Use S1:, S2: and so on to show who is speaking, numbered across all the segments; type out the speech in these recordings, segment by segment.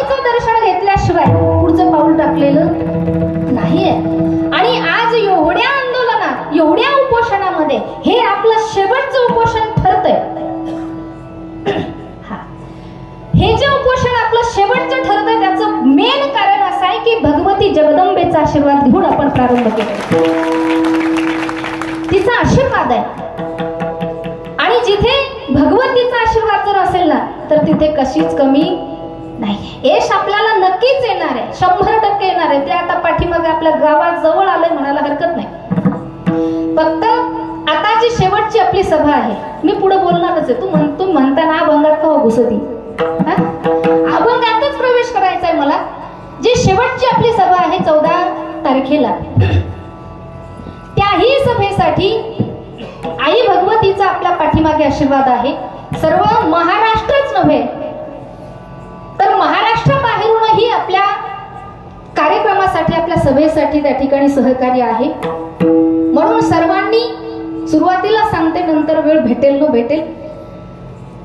S1: दर्शन घेतल्याशिवाय पुढचं पाऊल टाकलेलं नाहीये. आणि आज एवढ्या आंदोलनात, एवढ्या उपोषणामध्ये हे आपलं शेवटचं उपोषण ठरतंय. हे जे उपोषण आपलं शेवटचं ठरतंय त्याचं मेन कारण असं आहे की भगवती जगदंबेचा आशीर्वाद घेऊन आपण प्रारंभ केला. तिचा आशीर्वाद आहे. आणि जिथे भगवतीचा आशीर्वाद जर असेल ना तर तिथे कशीच कमी नाही. यश आपल्याला नक्कीच येणार आहे, 100% येणार आहे. ते आता पाठीमागे आपल्या गावात जवळ आलंय म्हणायला हरकत नाही. फक्त आता जी शेवटची आपली सभा आहे, मी पुढे बोलणारच आहे. तू म्हणताना अभंगात का घुसती, अभंगातच प्रवेश करायचा आहे मला. जी शेवटची आपली सभा आहे 14 तारखेला, त्याही सभेसाठी आई भगवतीचा आपल्या पाठीमागे आशीर्वाद आहे. सर्व महाराष्ट्रच नव्हे तर महाराष्ट्राबाहेरूनही आपल्या कार्यक्रमासाठी, आपल्या सभेसाठी त्या ठिकाणी सहकार्य आहे. म्हणून सर्वांनी, सुरुवातीला सांगते नंतर वेळ भेटेल न भेटेल,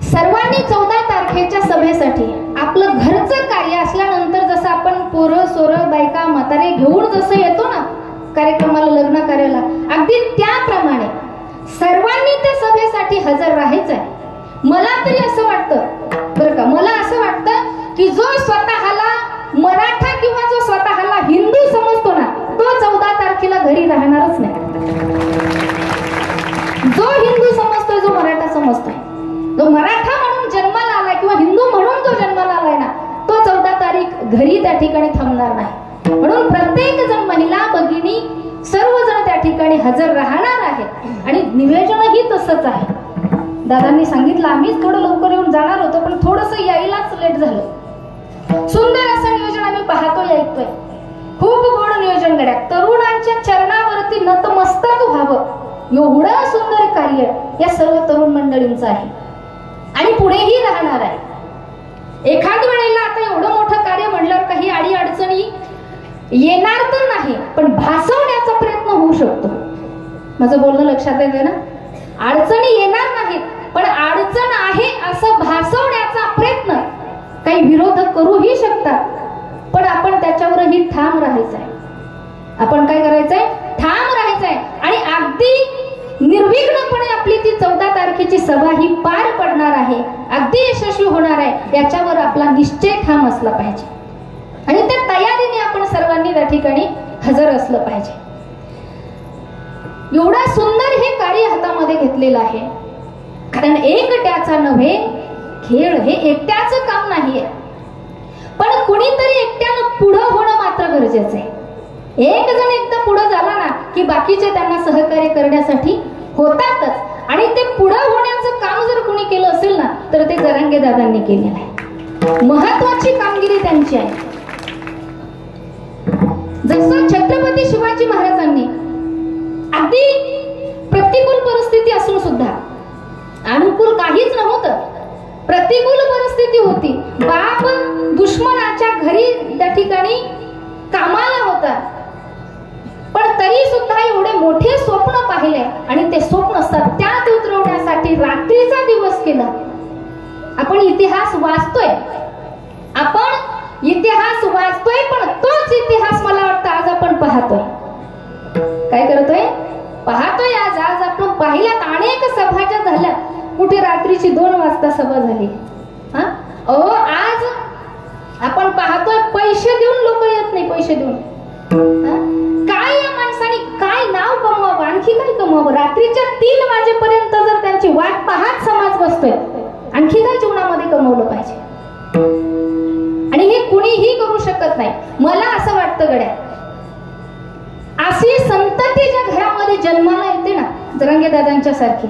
S1: सर्वांनी 14 तारखेच्या सभेसाठी आपलं घरचं कार्य असल्यानंतर जसं आपण पोरं सोरं बायका म्हातारे घेऊन जसं येतो ना कार्यक्रमाला, लग्न कार्याला, अगदी त्याप्रमाणे सर्वांनी त्या सभेसाठी हजर राहायचं आहे. मला तरी असं वाटतं बरं का, मला असं वाटतं की जो स्वतःला मराठा किंवा जो स्वतःला हिंदू समजतो ना तो 14 तारखेला घरी राहणारच नाही. जो हिंदू समजतोय, जो मराठा समजतोय, जो मराठा म्हणून जन्माला आलाय किंवा हिंदू म्हणून जो जन्माला आलाय ना तो 14 तारीख घरी त्या ठिकाणी थांबणार नाही. म्हणून प्रत्येक जण, महिला भगिनी सर्वजण त्या ठिकाणी हजर राहणार आहेत. आणि नियोजनही तसंच आहे. दादांनी सांगितलं आम्हीच थोडं लवकर येऊन जाणार होतो पण थोडंसं यायलाच लेट झालं. सुंदर असं नियोजन आम्ही पाहतोय, ऐकतोय. खूप गोड नियोजन गड्या. तरुणांच्या चरणावरती नतमस्तक व्हावं एवढं सुंदर कार्य या सर्व तरुण मंडळींचं आहे आणि पुढेही राहणार आहे. एखाद वेळेला आता एवढं मोठं कार्य म्हणल्यावर काही अडी अडचणी येणार तर नाही, पण भासवण्याचा प्रयत्न होऊ शकतो. माझं बोलणं लक्षात येते ना? अडचणी येणार नाहीत, पण अडचण आहे असं भासवण्याचा प्रयत्न काही विरोधक करूही शकतात. पण आपण त्याच्यावरही ठाम राहायचंय. आपण काय करायचंय? ठाम राहायचंय. आणि अगदी निर्विघ्नपणे आपली ती 14 तारखेची सभा ही पार पडणार आहे, अगदी यशस्वी होणार आहे, याच्यावर आपला निश्चय ठाम असला पाहिजे. आणि त्या तयारीने आपण सर्वांनी त्या ठिकाणी हजर असलं पाहिजे. एवढा सुंदर हे कार्य हातामध्ये घेतलेलं आहे. कारण एकट्याचा नव्हे खेळ, हे एकट्याचं काम नाहीये, पण कुणीतरी एकट्यानं पुढं होणं मात्र गरजेचं आहे. एक जण एकदा पुढं झाला ना की बाकीचे त्यांना सहकार्य करण्यासाठी होतातच. आणि ते पुढं होण्याचं काम जर कोणी केलं असेल ना तर ते जरांगे दादांनी केलेलं आहे. महत्वाची कामगिरी त्यांची आहे. जसं छत्रपती शिवाजी महाराजांनी अगदी प्रतिकूल परिस्थिती असून सुद्धा, अनुकूल काहीच नव्हतं, प्रतिकूल परिस्थिती होती, बाप दुश्मनाच्या घरी त्या ठिकाणी कामाला होता, पण तरी सुद्धा एवढे मोठे स्वप्न पाहिले आणि ते स्वप्न सत्यात उतरवण्यासाठी रात्रीचा दिवस केला. आपण इतिहास वाचतोय, पण तोच इतिहास मला वाटतं आज आपण पाहतोय. काय करतोय? पाहतोय. आज आपण पाहिल्यात अनेक सभा ज्या झाल्या, कुठे रात्रीची 2 वाजता सभा झाली. आज आपण पाहतोय पैसे देऊन लोक येत नाही. पैसे देऊन काय या माणसाने काय नाव कमवावं, आणखी काय कमवावं? रात्रीच्या 3 वाजेपर्यंत जर त्यांची वाट पाहत समाज बसतोय, आणखी काय जीवनामध्ये कमवलं पाहिजे? आणि हे कुणीही करू शकत नाही. मला असं वाटतं गड्या, अशी संतती ज्या घरामध्ये जन्माला येते ना, जरांगे दादांच्या सारखी,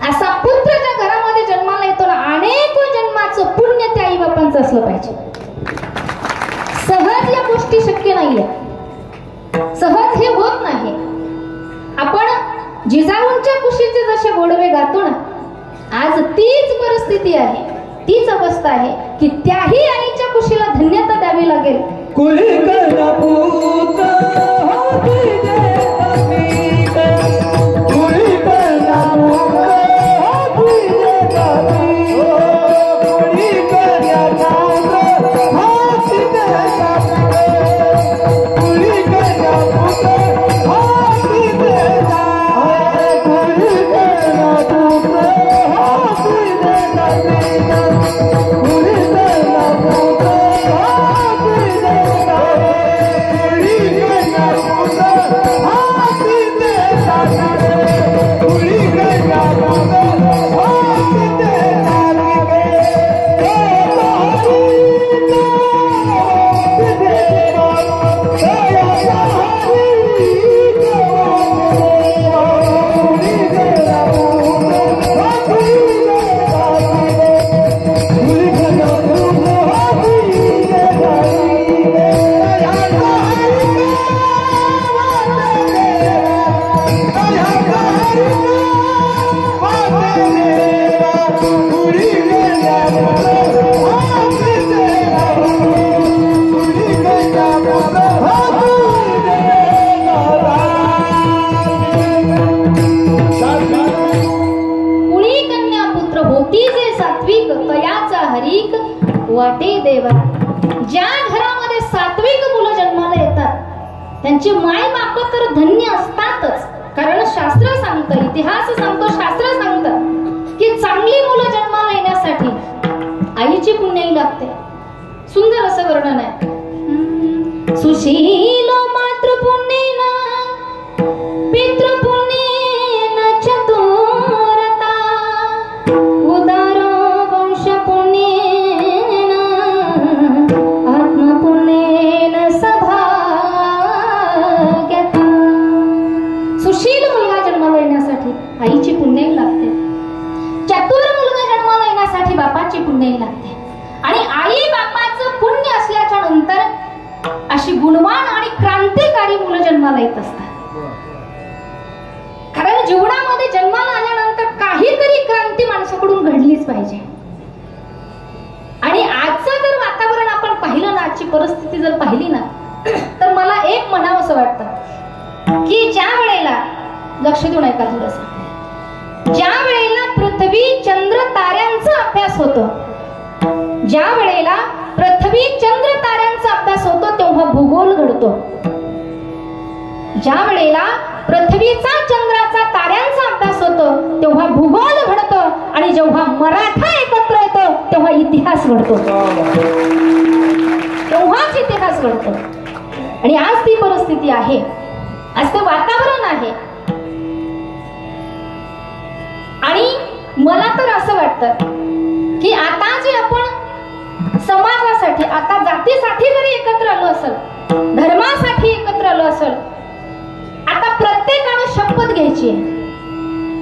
S1: असा पुत्र ज्या घरामध्ये जन्माला येतो ना, अनेक जन्माचं पुण्य त्या आई बापांचं असलं पाहिजे. सहज या गोष्टी शक्य नाहीये, सहज हे होत नाही. आपण जिजाऊंच्या कुशीचे जसे गोडवे गातो ना, आज तीच परिस्थिती आहे, तीच अवस्था आहे की त्याही आईच्या कुशीला धन्यता द्यावी लागेल.
S2: Oh
S1: वाटे देवा. ज्या घरामध्ये सात्विक मुलं जन्माला येतात त्यांची माय बाप तर धन्य असतातच. कारण शास्त्र सांगतं, इतिहास सांगतो, शास्त्र सांगतं की चांगली मुलं जन्माला येण्यासाठी आईची पुण्याई लागते. सुंदर असं वर्णन आहे. सुशील मातृपुण्येन पितृपुण्येन चतुरता उदार वंशपुण्येन आत्मपुण्येन सभाग्यता. सुशील मुलगा जन्माला येण्यासाठी आईची पुण्याई लागते. चतुर मुलगा जन्माला येण्यासाठी बापाची पुण्याई लागते. आणि आई बापाचं पुण्य असल्याच्या नंतर अशी गुणवान आणि क्रांतिकारी मुलं जन्माला येत असतात. कारण जीवनामध्ये जन्माला आल्यानंतर काहीतरी क्रांती माणसाकडून घडलीच पाहिजे. आणि आजचं जर वातावरण आपण पाहिलं ना, आजची परिस्थिती जर पाहिली ना, तर मला एक म्हणावंसं वाटतं की ज्या वेळेला, लक्ष देऊन ऐका थोडंसं, ज्या वेळेला पृथ्वी चंद्र ताऱ्यांचा अभ्यास होतो, ज्या वेळेला पृथ्वी चंद्र ताऱ्यांचा अभ्यास होतो तेव्हा भूगोल घडतो. ज्या वेळेला पृथ्वीचा चंद्राचा ताऱ्यांचा अभ्यास होतो तेव्हा भूगोल घडतो. आणि जेव्हा मराठा एकत्र येतो तेव्हा इतिहास घडतो, तेव्हाच इतिहास घडतो. आणि आज ती परिस्थिती आहे, आज ते वातावरण आहे. आणि मला तर असं वाटतं की आता जे आपण समाजासाठी, आता जातीसाठी जरी एकत्र आलो असेल, धर्मासाठी एकत्र आलो असेल, आता प्रत्येकानं शपथ घ्यायची आहे.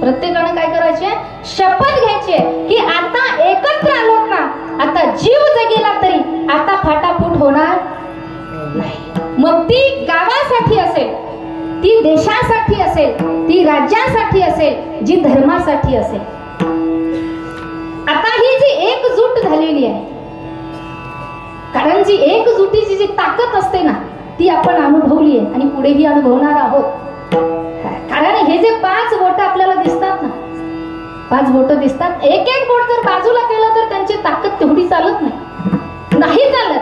S1: प्रत्येकानं काय करायची आहे? शपथ घ्यायची आहे की आता एकत्र आलो ना, आता जीव जगेला तरी आता फाटाफूट होणार नाही. मग ती गावासाठी असेल, ती देशासाठी असेल, ती राज्यासाठी असेल, जी धर्मासाठी असेल. आता ही जी एकजूट झालेली आहे, कारण जी एकजुटीची जी ताकद असते ना, ती आपण अनुभवली आहे आणि पुढेही अनुभवणार आहोत. कारण हे जे 5 बोट आपल्याला दिसतात ना, 5 बोट दिसतात, एक एक बोट जर बाजूला केलं तर त्यांची ताकद तेवढी चालत नाही चालत.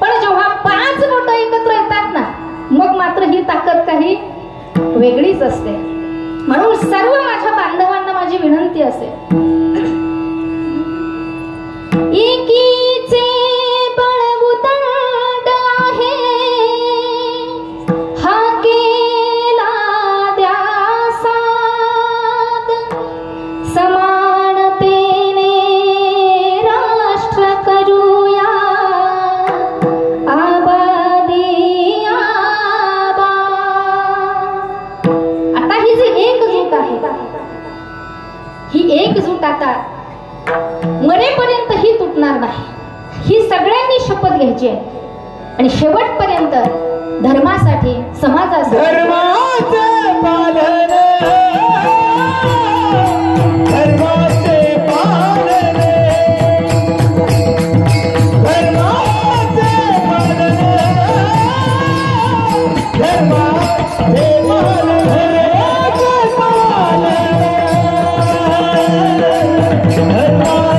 S1: पण जेव्हा 5 बोट एकत्र येतात ना, मग मात्र ही ताकद काही वेगळीच असते. म्हणून सर्व माझ्या बांधवांना माझी विनंती असेल, एकीचे बळवुदंड आहे, हा केला द्यासाद, समानतेने राष्ट्र करूया आबादी आबा. आता ही जी एकजूट आहे, ही एकजूट आता मरेपर्यंत ही तुटणार नाही. ही सगळ्यांनी शपथ घ्यायची आहे आणि शेवटपर्यंत धर्मासाठी, समाजासाठी,
S2: धर्माचे पालन, धर्माचे पालन, धर्माचे पालन, धर्माचे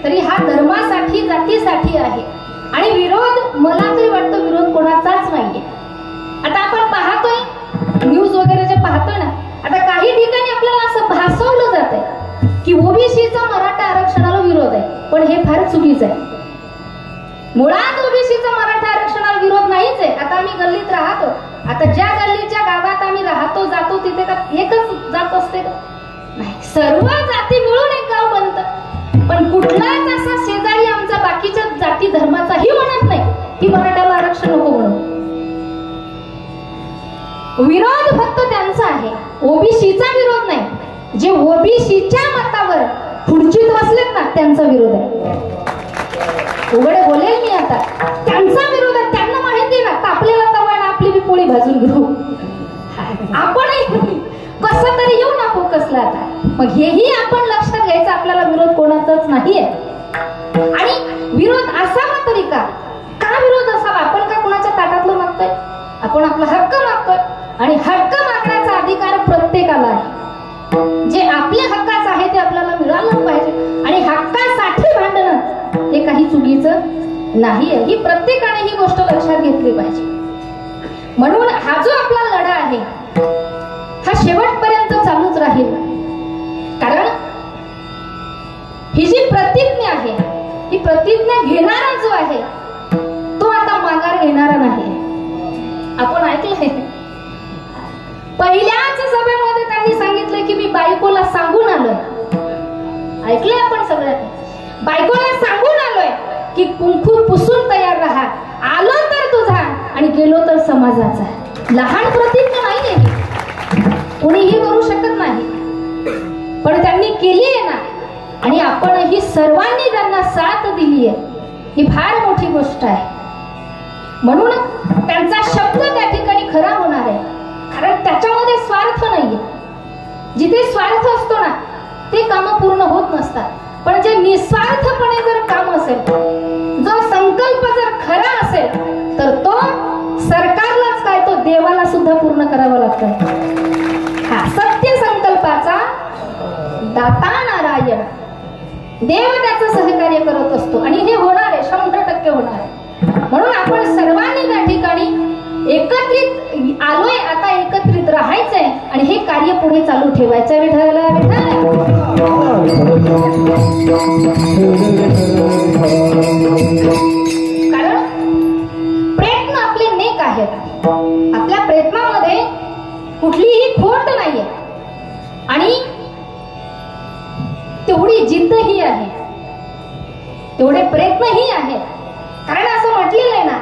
S1: तरी हा धर्मासाठी, जातीसाठी आहे. आणि विरोध, मला तरी वाटतं विरोध कोणाचाच नाहीये. आता आपण पाहतोय न्यूज वगैरे जे पाहतोय ना, आता काही ठिकाणी आपल्याला असं भासवलं जात आहे की ओबीसीचा मराठा आरक्षणाला विरोध आहे, पण हे फार चुकीचं आहे. मुळात ओबीसीचा मराठा आरक्षणाला विरोध नाहीच आहे. आता आम्ही गल्लीत राहतो, आता ज्या गल्लीच्या गावात आम्ही राहतो जातो तिथे का एकच जात असते का? नाही, सर्व जाती मिळून एक गाव बनतं. पण कुठलाच असा शेजारी आमचा बाकीच्या जाती धर्माचाही म्हणत नाही की मराठ्याला आरक्षण नको म्हणून. विरोध फक्त त्यांचा आहे, ओबीसीचा विरोध नाही. जे ओबीसीच्या मतावर खुर्चीत बसलेत ना त्यांचा विरोध आहे. उघडे बोलेल मी आता, त्यांचा विरोध आहे. त्यांना माहिती ना आपल्याला तवा आपली बी पोळी भाजून घेऊ, आपणही कसं तरी येऊ ना फोकसला. आता मग हेही आपण लक्षात घ्यायचं, आपल्याला विरोध कोणाचाच नाहीये. आणि विरोध असावा तरी का विरोध असावा? आपण का कोणाच्या ताटातलं मागतोय? आपण आपला हक्क मागतोय आणि हक्क मागण्याचा अधिकार प्रत्येकाला आहे. जे आपल्या हक्काचं आहे ते आपल्याला मिळालं पाहिजे आणि हक्कासाठी भांडणं हे काही चुकीचं नाहीये. ही प्रत्येकाने ही गोष्ट लक्षात घेतली पाहिजे. म्हणून हा जो आपला लढा आहे हा शेवटपर्यंत चालूच राहील. कारण ही जी प्रतिज्ञा आहे, ही प्रतिज्ञा घेणारा जो आहे तो आता माघार घेणारा नाही. आपण ऐकलंय पहिल्याच सभेमध्ये त्यांनी सांगितलं की मी बायकोला सांगून आलोय. ऐकलंय आपण सगळ्यांनी, बायकोला सांगून आलोय की कुंकू पुसून तयार राहा, आलो तर तुझा आणि गेलो तर समाजाचा. लहान प्रतिज्ञा नाहीये, कोणीही करू शकत नाही, पण त्यांनी केली आहे ना. आणि आपणही सर्वांनी त्यांना साथ दिली आहे, ही फार मोठी गोष्ट आहे. म्हणून त्यांचा शब्द त्या ठिकाणी खरा होणार आहे. कारण त्याच्यामध्ये स्वार्थ नाहीये. जिथे स्वार्थ असतो ना ते काम पूर्ण होत नसतात. पण जे निस्वार्थपणे जर काम असेल, जो संकल्प जर खरा असेल तर तो सरकारलाच काय, तो देवाला सुद्धा पूर्ण करावा लागतो. हा सत्य संकल्पाचा दाता नारायण, देव त्याचं सहकार्य करत असतो आणि हे होणार आहे, 100% होणार आहे. म्हणून आपण सर्वांनी त्या ठिकाणी एकत्रित आलोय, आता एकत्रित राहायचंय आणि हे कार्य पुढे चालू ठेवायचं. विठ्ठल कारण प्रयत्न आपले नेक आहेत, आपल्या प्रयत्नामध्ये कुठलीही खोट नाहीये आणि तेवढी जिद्दही आहे, तेवढे प्रयत्नही आहेत. कारण असं म्हटलेलं आहे ना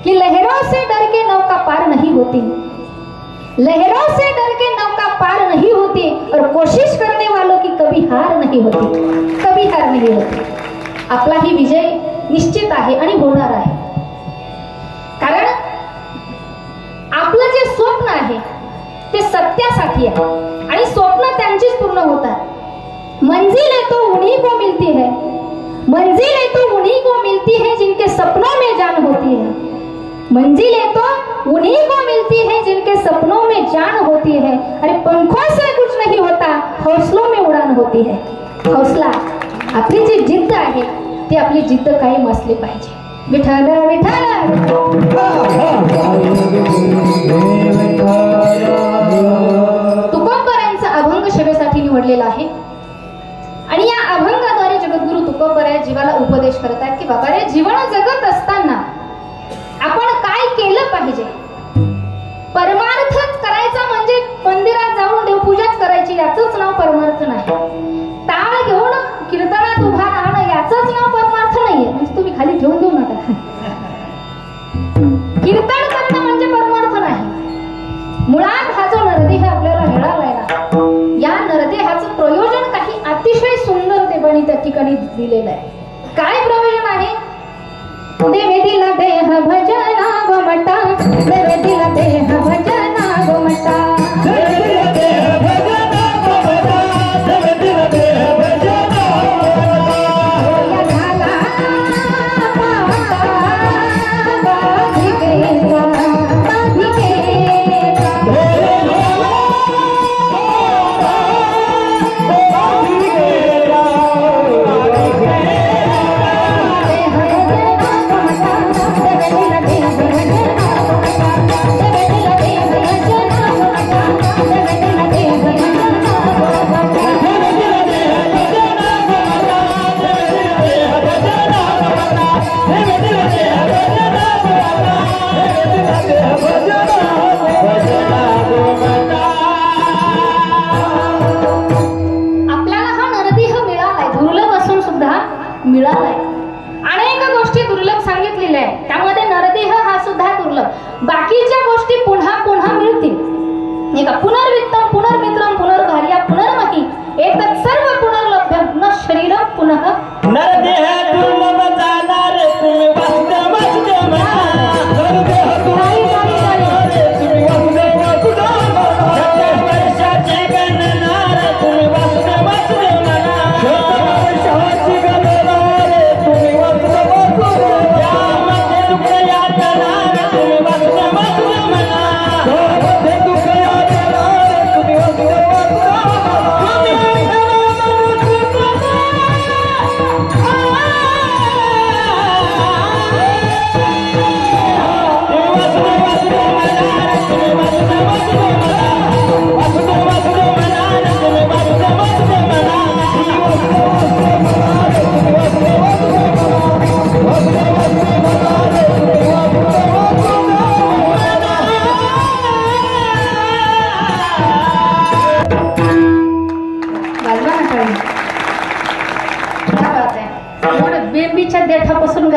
S1: कि लहरों से डर के नौका पार नहीं होती, लहरों से डर के नौका पार नहीं होती और कोशिश करने वालों की कभी हार नहीं होती, कभी हार नहीं होती. आपला ही विजय निश्चित आहे आणि होणार आहे. कारण आपलं जे स्वप्न आहे ते सत्यासाठी आहे आणि स्वप्न त्यांचीच पूर्ण होतात. मंजिल है तो उन्हीं को मिलती है, मंजिल है तो उन्हीं को मिलती है जिनके सपनों में जान होती है, मंजिल है तो उन्हीं को मिलती है जिनके सपनों में जान होती है. अरे पंखों से कुछ नहीं होता, हौसलों में उड़ान होती है. हौसला, आपली जी जिद्द आहे ती आपली जिद्द कायम असली पाहिजे. विठ्ठल विठ्ठल. तुकोबर यांचा अभंग सेवेसाठी निवडलेला आहे आणि या अभंगाद्वारे जगद्गुरु तुकोबर जीवाला उपदेश करत आहेत की बाबा रे, जीवन जगत असताना आपण काय केलं पाहिजे. परमार्थच करायचा म्हणजे मंदिरात जाऊन देवपूजाच करायची याचंच नाव परमार्थ नाही. टाळ घेऊन कीर्तनात उभा राहणं याचंच नाव परमार्थ नाहीये. म्हणजे तुम्ही खाली ठेवून देऊ नका. कीर्तन करणं म्हणजे परमार्थ नाही. मुळात हा जो नरदेह आपल्याला मिळालाय ना, या नरदेहाचं प्रयोजन काही अतिशय सुंदर देवानी त्या ठिकाणी दिलेलं आहे. काय प्रयोजन आहे? देवे दिला देह भजना गोमटा, देवे दिला देह भजना गोमटा,
S2: देवे दिला देह भजना गोमटा, देवे दिला देह भजना गोमटा.
S1: या झाला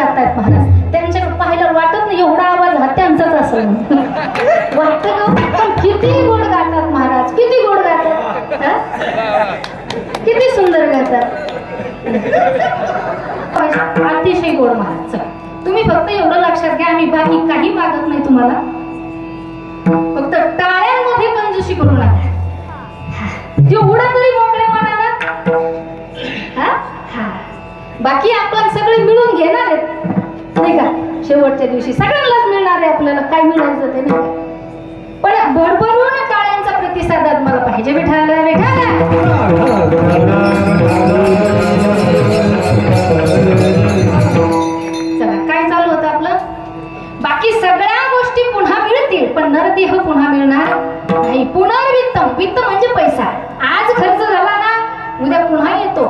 S1: गातायत महाराज. त्यांच्याकडे पाहिलं वाटत नाही एवढा आवाज हा त्यांचाच असेल वाटतं, पण किती गोड गातात महाराज, किती गोड गातात, किती सुंदर गातात, अतिशय गोड महाराज. तुम्ही फक्त एवढं लक्षात घ्या, आम्ही बाकी काही मागत नाही तुम्हाला, फक्त टाळ्यांमध्ये कंजूशी करू नका. जेवढा तरी मोकळे मनाला, बाकी आपण सगळे मिळून घेणार आहेत नाही का. शेवटच्या दिवशी सगळ्यांनाच मिळणार आहे, आपल्याला काय मिळायचं ते नाही, पण भरभरून टाळ्यांचा प्रतिसाद मला पाहिजे. विठाला विठाला. चला, काय चालू होतं आपलं. बाकी सगळ्या गोष्टी पुन्हा मिळतील, पण नरदेह पुन्हा मिळणार नाही. पुनर्वित्तम, वित्त म्हणजे पैसा. आज खर्च झाला ना, उद्या पुन्हा येतो.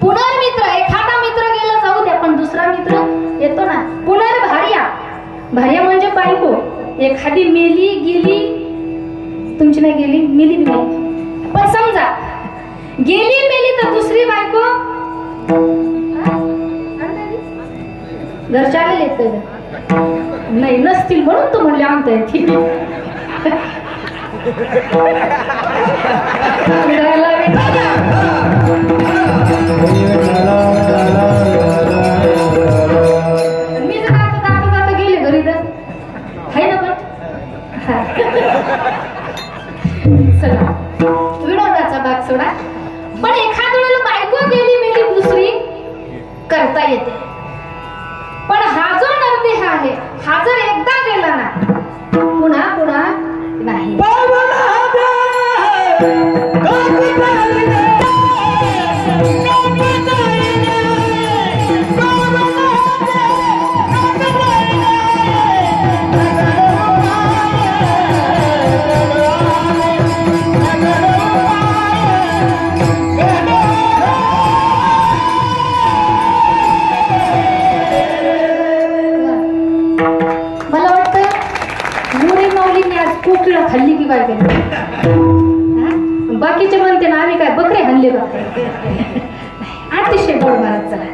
S1: पुनर्मित्र, एखादा मित्र गेला जाऊ द्या, पण दुसरा मित्र येतो ना. पुनर्भार्या, भार्या म्हणजे बायको. एखादी मेली गेली, तुमची नाही गेली, मेली बी नाही, पण समजा गेली मेली तर दुसरी बायको घरच्या आलेले येत नाही, नसतील म्हणून तू म्हणले आणताय. ठीक मी जर आता जाता गेले घरी तर आहे ना. पण चला, विनोदाचा भाग सोडा. पण एखाद्या वेळेला बायको गेली मेली दुसरी करता येते, पण हा जो नरदेह आहे हा जर एकदा गेला ना, पुन्हा पुन्हा नाही. मला वाटतं मुरे माऊलींनी आज कोकिळा खाल्ली की काय केलं, बाकीचे म्हणते ना आम्ही काय बकरे हल्ले का. अतिशय गोड महाराज. चला,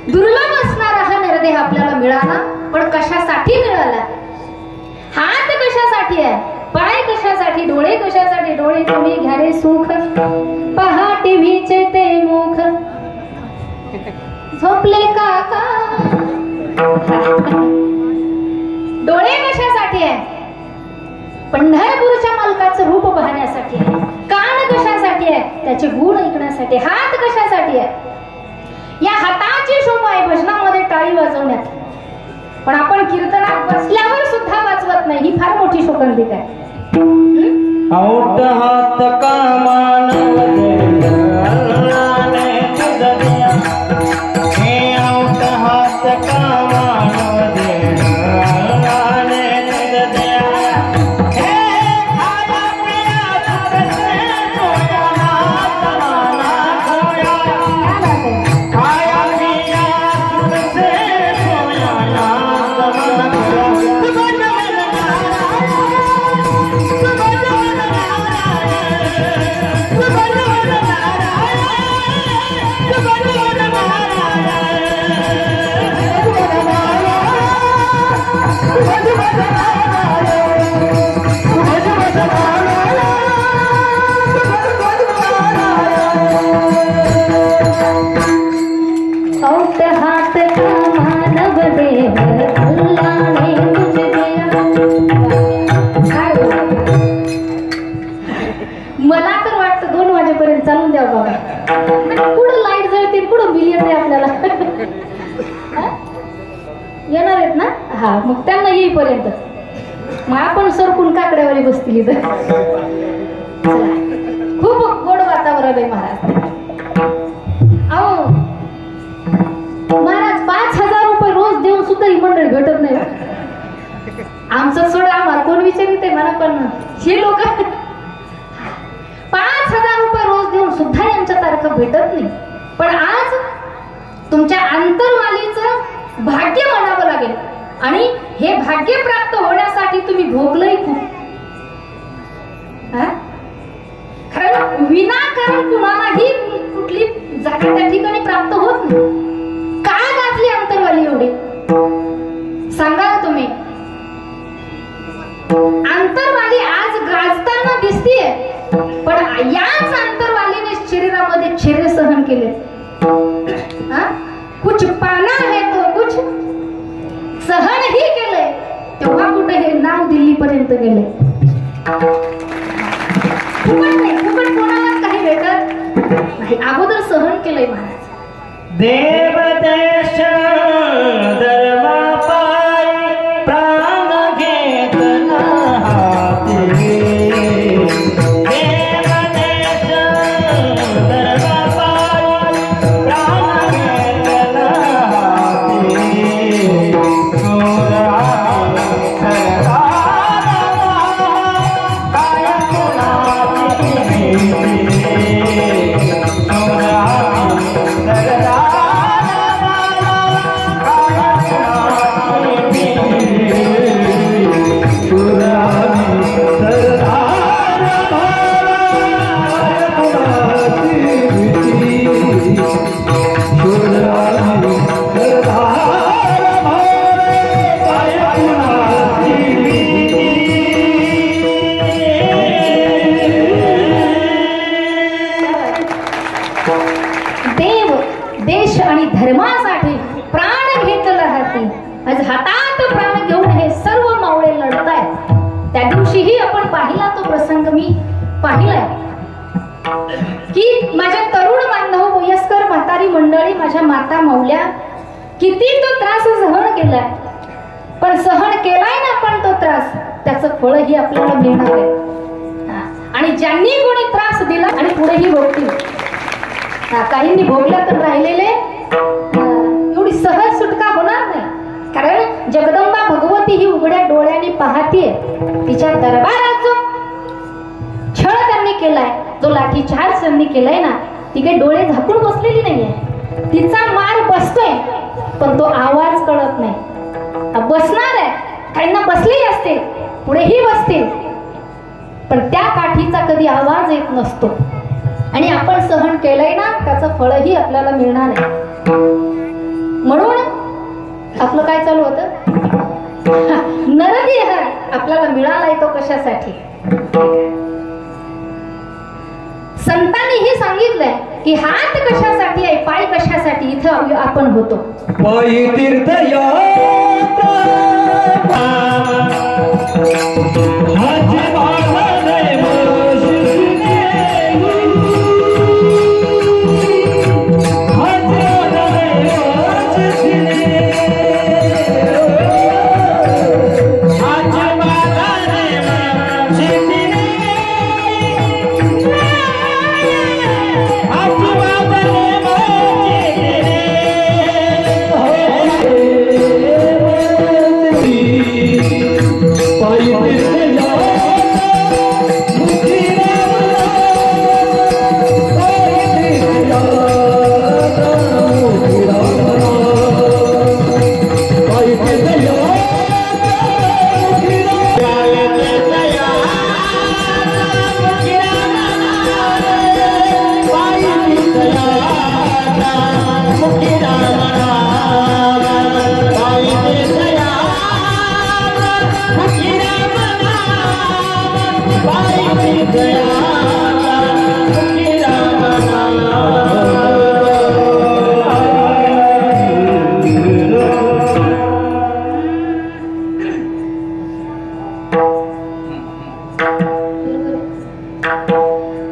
S1: दुर्लभ असणारा हा नरदेह आपल्याला मिळाला, पण कशासाठी मिळाला. हात कशासाठी आहे, पाय कशासाठी, डोळे कशासाठी. डोळे तुम्ही घ्या रे सुख, पहा टीव्हीचे ते मुख, झोपले काका. डोळे कशासाठी आहे, पंढरपूरच्या मालकाचं रूप पाहण्यासाठी आहे. कान कशासाठी आहे, त्याचे गुण ऐकण्यासाठी. हात कशासाठी आहे, या हाताची शोभा आहे भजनामध्ये टाळी वाजवण्यात, पण आपण कीर्तनात बसल्यावर सुद्धा वाजवत नाही. ही फार मोठी शोकांतिक आहे.
S2: औट हात कामान औट हात कामान
S1: मला तर वाटतं 2 वाजेपर्यंत चालून द्या बाबा. पुढं लाईट जळते, पुढं बिल येते आपल्याला. येणार आहेत ना, हा, मग त्यांना येईपर्यंत मग आपण सरकून काकड्यावाली बसतील इथं. खूप गोड वातावरण आहे महाराज. अहो महाराज 5,000 रुपये रोज देऊन सुद्धा ही मंडळी भेटत नाही. आमचं सोडा, आम्हाला कोण विचारित आहे मला, पण हे लोक 5,000 रुपये रोज देऊन सुद्धा यांच्या तारखा भेटत नाही. पण आज तुमच्या आंतरवालीचं भाग्य म्हणावं लागेल, आणि हे भाग्य प्राप्त होण्यासाठी तुम्ही भोगलंही खूप. खरं विनाकारण कुणालाही कुठली जागा त्या ठिकाणी प्राप्त होत नाही. का गाजली अंतरवाली पुढे? सांगा ना तुम्ही. अंतरवाली आज गाजताना दिसतीये, पण याच अंतरवालीने शरीरामध्ये छिरे सहन केले. कुछ पाना है तो कुछ सहन ही केले. तेव्हा कुठे हे नाव दिल्ली पर्यंत गेले. फुकट नाही, फुकट कोणालाच काही भेटत नाही. अगोदर सहन केलंय महाराज.
S2: देव देश धर्म पायी प्राण घेतला हाती. देव देश धर्म पायी प्राण घेतला हाती. सोरा काय कुणाची
S1: देव देश आणि धर्मासाठी प्राण घेतला हाती. आज हातात प्राण घेऊन हे सर्व मावळे लढतायत. त्या दिवशीही आपण पाहिला तो प्रसंग मी पाहिलाय की माझ्या तरुण बांधव, वयस्कर म्हातारी मंडळी, माझ्या माता माऊल्या किती तो त्रास सहन केलाय. पण सहन केलाय ना आपण तो त्रास, त्याचं फळही आपल्याला मिळणार आहे. आणि ज्यांनी कोणी त्रास दिला आणि पुढेही भोगतील, काहींनी भोगला तर राहिलेले एवढी सहज सुटका होणार नाही. कारण जगदंबा भगवती ही उघड्या डोळ्यांनी पाहतीये. तिच्या दरबारात जो छळ त्यांनी केलाय, जो लाठीचार्ज त्यांनी केलाय ना, ती काही डोळे झाकून बसलेली नाहीये. तिचा मार बसतोय पण तो आवाज कळत नाही. बसणार आहे, काहींना बसलेली असते, पुढेही बसतील, पण त्या काठीचा कधी आवाज येत नसतो. आणि आपण सहन केलंय ना, त्याचं फळही आपल्याला मिळणार आहे. म्हणून आपलं काय चालू होतं? नरदेह आपल्याला मिळालाय तो कशासाठी? संतांनीही सांगितलंय की हात कशासाठी आहे, पाय कशासाठी. इथं आपण होतो
S2: पायी तीर्थयात्रा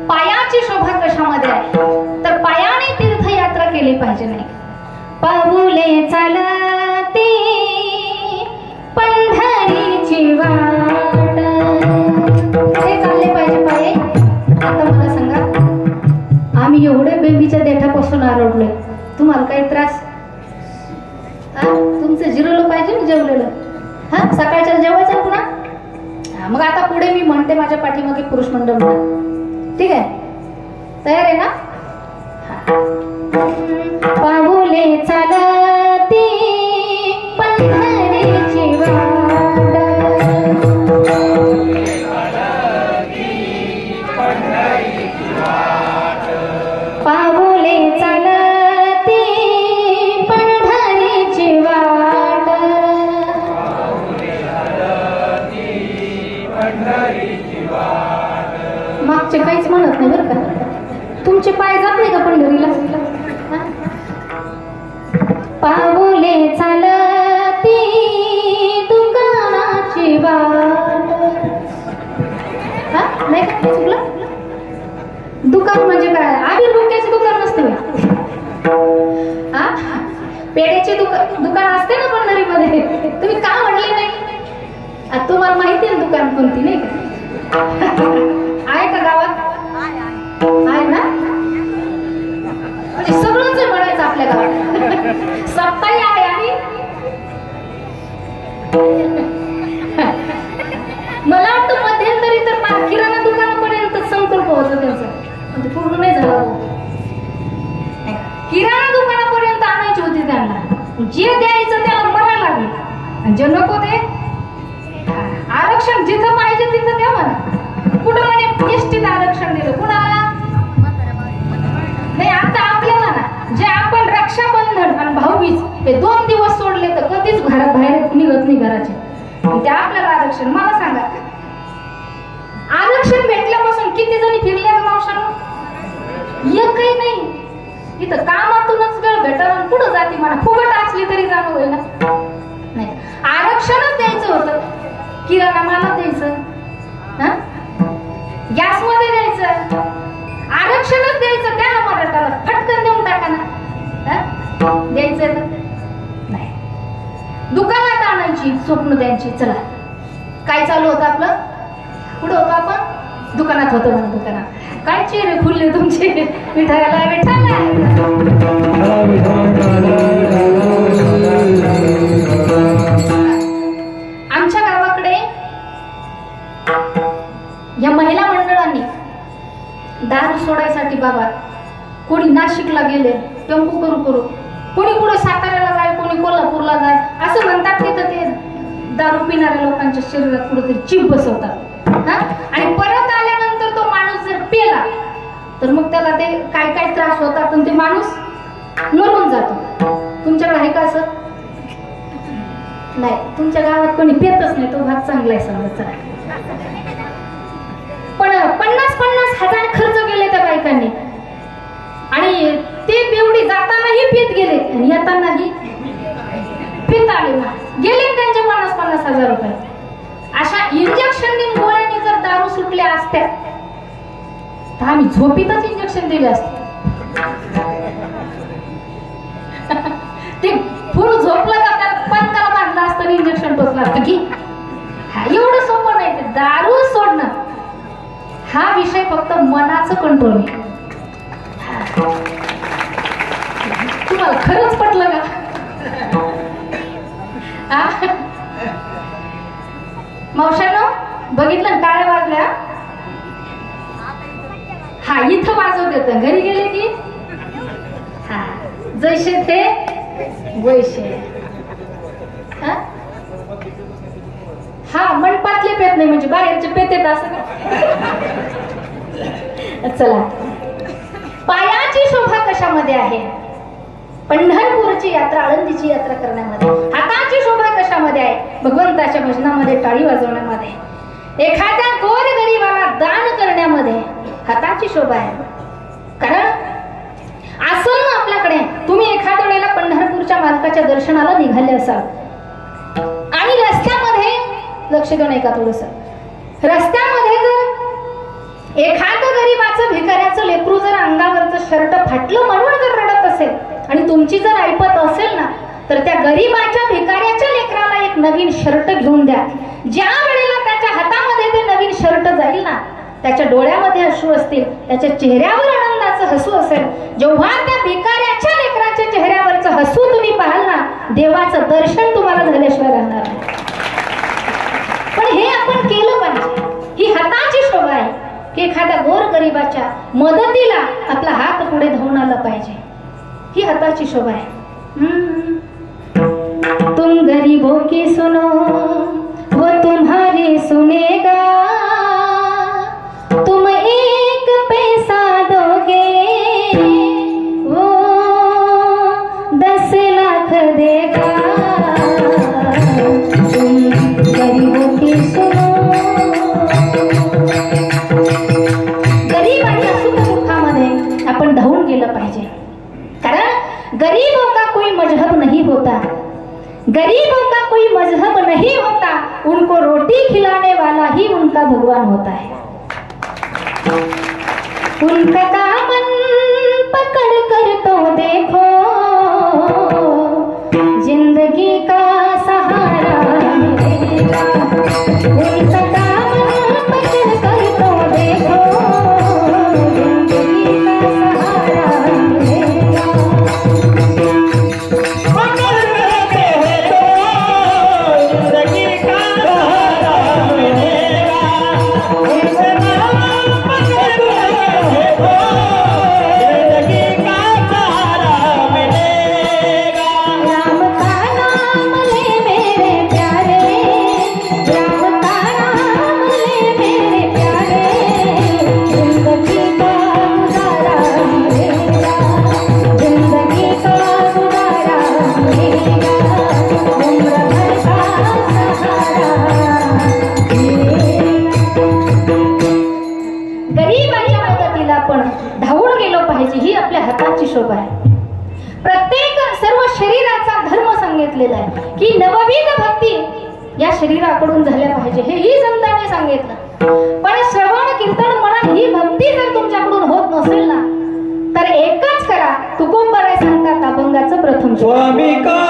S1: पायाची शोभा कशामध्ये आहे? तर पायाने तीर्थयात्रा केली पाहिजे. नाही पाऊले चालते पंढरीची वाट, कसे चालले पाहिजे पाये? आता मला सांगा, आम्ही एवढे बेबीच्या देठापासून आरडलोय, तुम्हाला काही त्रास? तुमचं जिरवलं पाहिजे ना जेवलेलं. सकाळच्या जेवायचं पुन्हा. मग आता पुढे मी म्हणते, माझ्या पाठीमागे पुरुष मंडळ म्हणा. ठीक आहे, तयार आहे ना? पाऊले चालती पंढरीची वाट, पाऊले चालती पंढरीची वाट. तुमचे पाय जात नाही का पंढरीला? पाऊले चालती दुकानाची वाट. नाही का चुकलं? दुकान म्हणजे काय? आधी डोक्याचे दुकान नसते हा, पेढ्याचे दुकान असते ना पंढरीमध्ये. तुम्ही का म्हणले नाही? तुम्हाला माहिती आहे दुकान कोणती नाही का? आहे का गावात? आहे ना? म्हणजे सगळंच आहे म्हणायचं आपल्या गावात. सप्ताही आहे आणि मला वाटतं मध्यंतरी तर किराणा दुकानापर्यंत संकल्प होता त्यांचा, म्हणजे पूर्ण नाही झाला. किराणा दुकानापर्यंत आणायची होती त्यांना. जे द्यायचं त्याला मला लागेल आणि जे नको ते आरक्षण जिथं पाहिजे तिथं द्या म्हणा. कुठं म्हणे एसटीत आरक्षण दिलं कुणाला? नाही, आता आपल्याला ना जे आपण रक्षाबंधन आणि भाऊबीज हे 2 दिवस सोडले तर कधीच घरात बाहेर निघत नाही घराचे. ते आपल्याला आरक्षण. मला सांगा, आरक्षण भेटल्यापासून किती जणी फिरल्या मावशांनो? एकही नाही. इथं कामातूनच वेळ भेटावं पुढे जाते म्हणा. फुगट असली तरी जाणं होईल ना. नाही, आरक्षणच द्यायचं होतं. किराणा मालात द्यायचं, गॅस मध्ये द्यायचं, आरक्षणच द्यायचं. त्याला मराठाला फटकन देऊन टाका ना. द्यायचं नाही. दुकानात आणायची स्वप्न द्यायची. चला, काय चालू होतं आपलं? पुढे होतो आपण दुकानात होतो म्हणून. दुकानात काय चेहरे खुलले तुमचे? विठायला विठायला. आमच्या गावाकडे या महिला मंडळांनी दारू सोडायसाठी बाबा कोणी नाशिकला गेले टेम्पो करू, कोणी कुठे साताऱ्याला जाय, कोणी कोल्हापूरला जाय. असं म्हणतात तिथं ते दारू पिणाऱ्या लोकांच्या शरीरात कुठेतरी चिप बसवतात. आणि परत आल्यानंतर तो माणूस जर पेला तर मग त्याला ते काय काय त्रास होतात आणि ते माणूस मरून जातो. तुमच्याकडे आहे का असं? नाही, तुमच्या गावात कोणी पेतच नाही. तो भाग चांगला आहे समजा. पण 50-50 हजार खर्च केले त्या बायकांनी आणि ते बेवडी जातानाही पेत गेले आणि येतानाही पेत आले ना. गेले त्यांचे 50-50 हजार रुपये. अशा इंजेक्शन गोळ्यांनी जर दारू सुटल्या असत्या तर आम्ही झोपीतच इंजेक्शन दिले असते. ते फुल झोपलं का त्या पंखाला बांधलं असतं इंजेक्शन टोचलं असतं की. एवढं सोपं नाही. ते दारू सोडणं हा विषय फक्त मनाचं कंट्रोल आहे. तुम्हाला खरंच पटलं का? मावशांनो बघितलं टाळ्या वाजल्या. हा, इथं वाजवत येतं. घरी गेले की हा, जैसे ते वैसे. हा, मंडपातले पेत नाही म्हणजे बाहेरचे पेत येत असं. चला, पायाची शोभा कशामध्ये आहे? पंढरपूरची यात्रा, आळंदीची यात्रा करण्यामध्ये. हाताची शोभा कशामध्ये आहे? भगवंताच्या भजनामध्ये, टाळी वाजवण्यामध्ये. एखाद्या गोरगरिबाला दान करण्यामध्ये हाताची शोभा आहे. कारण असं ना आपल्याकडे तुम्ही एखाद्या वेळेला पंढरपूरच्या मालकाच्या दर्शनाला निघाले असाल आणि रस्त्यामध्ये लक्ष देऊन ऐका थोडस. रस्त्यामध्ये जर एखादं गरीबाचं भिकाऱ्याचं लेकरू जर अंगावरचं शर्ट फाटलं म्हणून जर रडत असेल आणि तुमची जर ऐपत असेल ना तर त्या गरीबाच्या भिकाऱ्याच्या लेकराला एक नवीन शर्ट घेऊन द्या. ज्या वेळेला त्याच्या हातामध्ये ते नवीन शर्ट जाईल ना त्याच्या डोळ्यामध्ये अश्रू असतील, त्याच्या चेहऱ्यावर आनंदाचं हसू असेल. जेव्हा त्या भिकाऱ्याच्या लेकराच्या चेहऱ्यावरचं हसू तुम्ही पाहाल ना देवाचं दर्शन तुम्हाला झाल्याशिवाय राहणार नाही. पण हे आपण केलं पाहिजे. ही हाताची शोभा आहे की एखाद्या गोरगरिबाच्या मदतीला आपला हात पुढे धावून आला पाहिजे. ही हाताची शोभा आहे. तुम गरीबों की सुनो वो तुम्हारी सुनेगा, तुम एक पैसा दोगे वो 10 लाख देगा. तुम गरीबों की सुनो. गरीब आणि असुख दुःखामध्ये आपण धावून गेलं पाहिजे. कारण गरीबों का कोई मजहब नहीं होता, गरीबों का कोई मजहब नहीं होता, उनको रोटी खिलाने वाला ही उनका भगवान होता है. उनका दामन पकड़ कर तो देखो, जिंदगी का सहारा मिलेगा. उनका दामन पकड़ कर तो देखो, जिंदगी का सहारा मिलेगा. ही आपल्या हाताची शोभा आहे. प्रत्येक सर्व शरीराचा धर्म सांगितलेला आहे की नवविध भक्ती या शरीराकडून झाल्या पाहिजे, हेही संतांनी सांगितलं. पण श्रवण कीर्तन म्हणून ही भक्ती जर तुमच्याकडून होत नसेल ना, तर एकच करा, तुकोंबराय सांगतात अभंगाचं प्रथम
S2: स्वामी का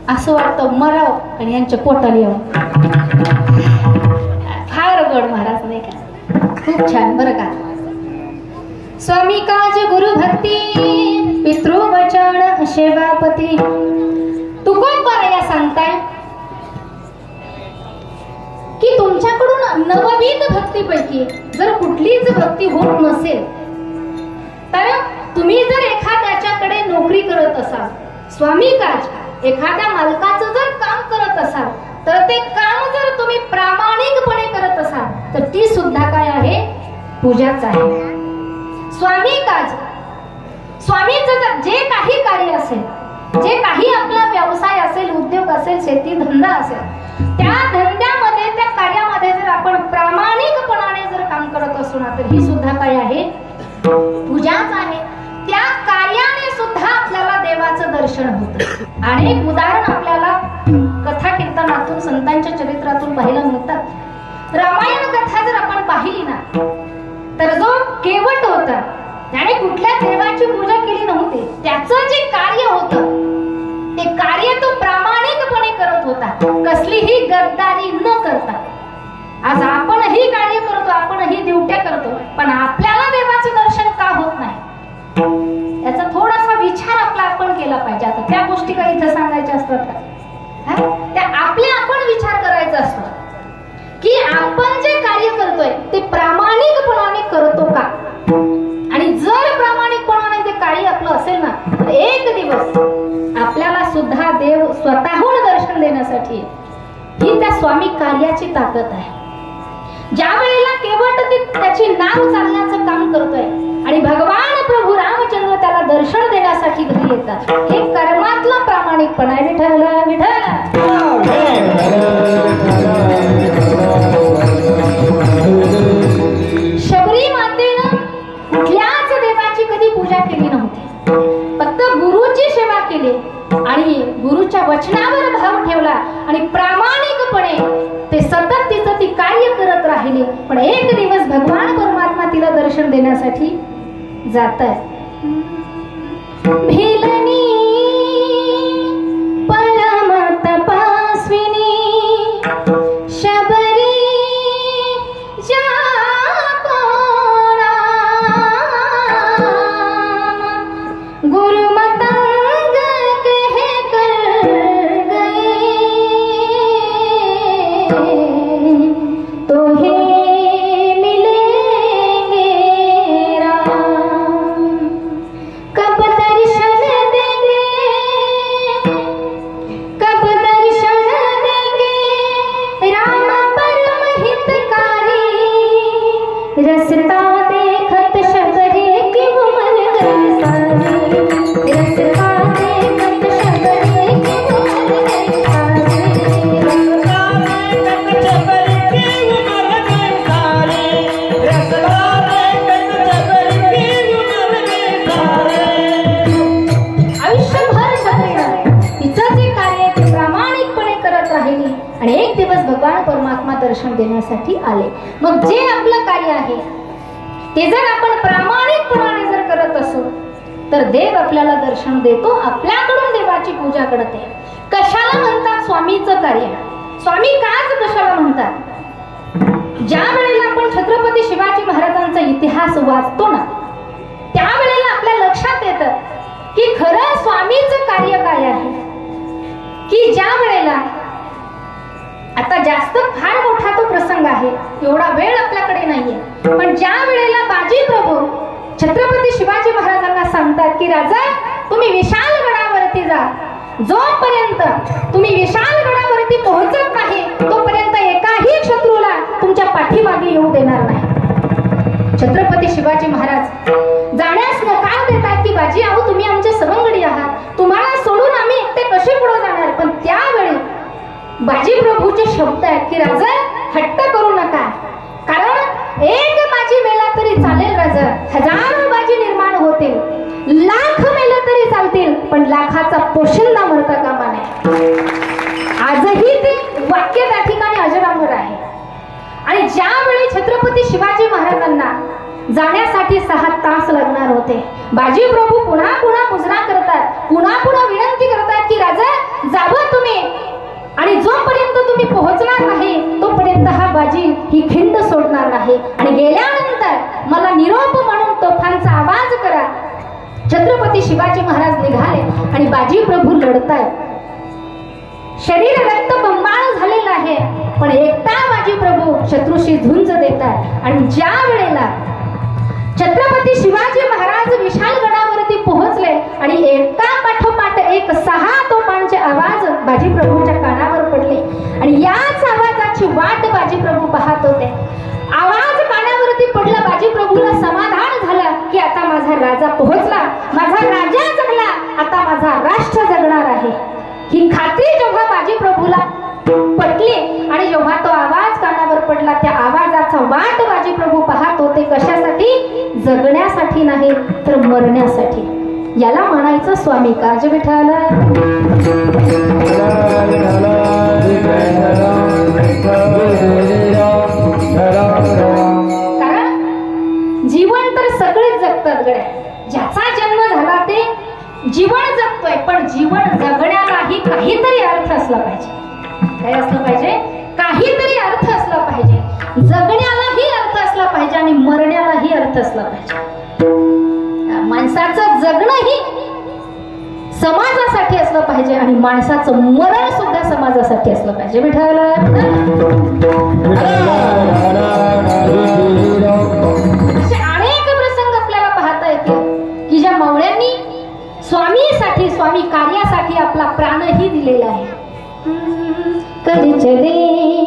S1: असं वाटतं मराव आणि यांच्या पोटाला येऊन. फार गड महाराज नाही का, खूप छान बरं का. स्वामी काज गुरु भक्ती पितृवचन सेवापती. तुकोंबराय या सांगताय की तुमच्याकडून नवविध भक्तीपैकी जर कुठलीच भक्ती होत नसेल, तर तुम्ही जर एखाद्याच्याकडे नोकरी करत असाल, स्वामी काज एखाद्या मालकाचं जर काम करत असाल, तर ते काम जर तुम्ही प्रामाणिकपणे करत असाल, तर ती सुद्धा काय आहे, पूजाच आहे. स्वामी काज, स्वामींचं जे काही कार्य असेल, जे काही आपला व्यवसाय असेल, उद्योग असेल, शेती धंदा असेल, त्या धंद्यामध्ये त्या कार्यामध्ये जर आपण प्रामाणिकपणाने जर काम करत असू ना, तर ही सुद्धा काय आहे, पूजाच आहे. त्या कार्याने सुद्धा आपल्याला देवाचं दर्शन होतं. अनेक उदाहरण आपल्याला कथा कीर्तनातून संतांच्या चरित्रातून पाहायला मिळतात. रामायण कथा जर आपण पाहिली ना, तर जो केवट होता त्याने कुठल्या देवाची पूजा केली नव्हती, त्याचं जे कार्य होतं ते कार्य तो प्रामाणिकपणे करत होता, कसलीही गद्दारी न करता. आज आपणही कार्य करतो, आपणही ड्युट्या करतो, पण आपल्याला स्वामी कार्याची ताकद आहे. ज्या वेळेला केवळ त्याची नाव चालण्याचं काम करतोय आणि भगवान प्रभू रामचंद्र त्याला दर्शन देण्यासाठी घरी येतात, हे कर्मातला प्रामाणिकपणा आहे. विठ्ठल विठ्ठल. शबरी मातेनं कुठल्याच देवाची कधी पूजा केली नव्हती, फक्त गुरुची सेवा केली आणि गुरुच्या वचनावर भाव ठेवला आणि प्रामाणिकपणे ते सतत तिचं ती कार्य करत राहिली. पण एक दिवस भगवान परमात्मा तिला दर्शन देण्यासाठी जातात. भिलनी परम तपस्विनी शबरी दर्शन देण्यासाठी आले. मग जे आपलं कार्य आहे ते जर आपण प्रामाणिकपणाने जर करत असू तर देव आपल्याला दर्शन देतो, आपल्याकडून देवाची पूजा करते. कशाला म्हणतात स्वामीचं कार्य? स्वामी काच कशाला म्हणतात? ज्या वेळेला आपण छत्रपती शिवाजी महाराजांचा इतिहास वाचतो ना, त्यावेळेला आपल्या लक्षात येतं की खरं स्वामीचं कार्य काय आहे. की ज्या वेळेला आता जास्त फार मोठा तो प्रसंग आहे, एवढा वेळ आपल्याकडे नाहीये, पण ज्या वेळेला बाजी प्रभू छत्रपती शिवाजी महाराजांना सांगतात की राजा तुम्ही विशालगडावरती जा, जोपर्यंत तुम्ही विशालगडावरती पोहोचत नाही तोपर्यंत एकाही शत्रूला तुमच्या पाठीमागे येऊ देणार नाही. छत्रपती शिवाजी महाराज जाण्यास नकार देतात की बाजी आहो तुम्ही आमचे सवंगडी आहात, तुम्हाला सोडून आम्ही एकटे कसे पुढे जाणार. पण त्यावेळी बाजी प्रभूचे शब्द आहेत की राजा हट्ट करू नका, कारण एक बाजी मेला तरी चालेल राजा, हजारो बाजी निर्माण होतील, लाख मेले तरी चालतील, पण लाखाचा पोशिंदा मरता कामा नये. आजही ते वाक्य त्या ठिकाणी अजरामर आहे. आणि ज्यावेळी छत्रपती शिवाजी महाराजांना जाण्यासाठी 6 तास लागणार होते, बाजी प्रभू पुन्हा पुन्हा मुजरा करतात, पुन्हा पुन्हा विनंती करतात की राजा जावं तुम्ही, आणि जोपर्यंत तुम्ही पोहोचणार नाही तोपर्यंत हा बाजी ही खिंड सोडणार नाही, आणि गेल्यानंतर मला निरोप म्हणून तोफांचा आवाज करा. छत्रपती शिवाजी महाराज निघाले आणि बाजी प्रभू लढतायत. शरीर रक्तबंबाळ झालेलं आहे, पण एकटा बाजी प्रभू शत्रूशी झुंज देतात. आणि ज्या वेळेला छत्रपती शिवाजी महाराज विशालगडावरती पोहोचले आणि एका पाठोपाठ एक 6 तोफांचे आवाज बाजी प्रभूच्या कानावर पडले, आणि याच आवाजाची वाट बाजी प्रभू पाहत होते. आवाज कानावरती पडला, बाजी प्रभूला समाधान झालं की आता माझा राजा पोहोचला, माझा राजा जगला, आता माझा राष्ट्र जगणार आहे. ही खात्री जेव्हा बाजी प्रभूला पटली आणि जेव्हा तो आवाज कानावर पडला, त्या आवाजाचा वाट बाजी प्रभू पाहत होते. कशासाठी? जगण्यासाठी नाही तर मरण्यासाठी. याला म्हणायचं स्वामी काज विठ्ठल. कारण जीवन तर सगळेच जगतात गड्या, ज्याचा जन्म झाला ते जीवन जगतोय, पण जीवन जगण्यालाही काहीतरी अर्थ असला पाहिजे. काय असलं पाहिजे? काहीतरी अर्थ असला पाहिजे. जगण्यालाही अर्थ असला पाहिजे आणि मरण्यालाही अर्थ असला पाहिजे. माणसाचं जगणंही समाजासाठी असलं पाहिजे आणि माणसाचं मरण सुद्धा समाजासाठी असलं पाहिजे. विठ्ठल. असे अनेक प्रसंग आपल्याला पाहता येतील की ज्या मावळ्यांनी स्वामीसाठी, स्वामी कार्यासाठी आपला प्राणही दिलेला आहे. कधी चले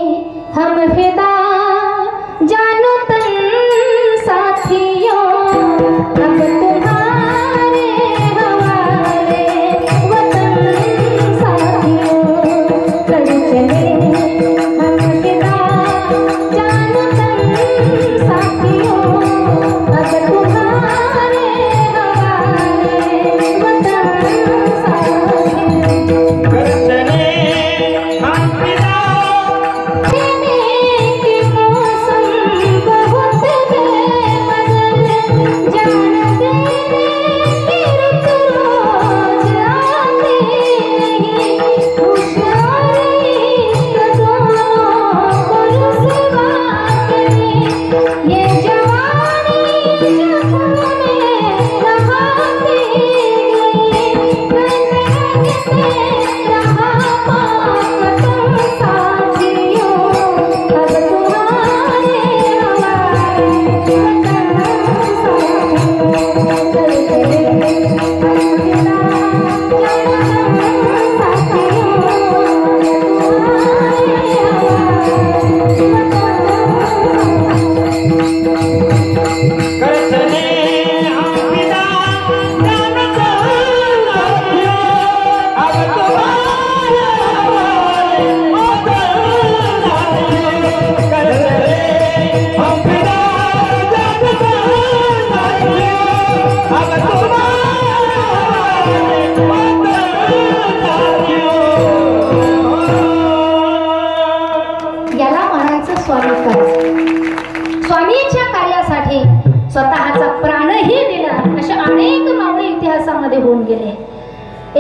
S1: स्वतःचा प्राणही दिला अशा अनेक मावळे इतिहासामध्ये होऊन गेले।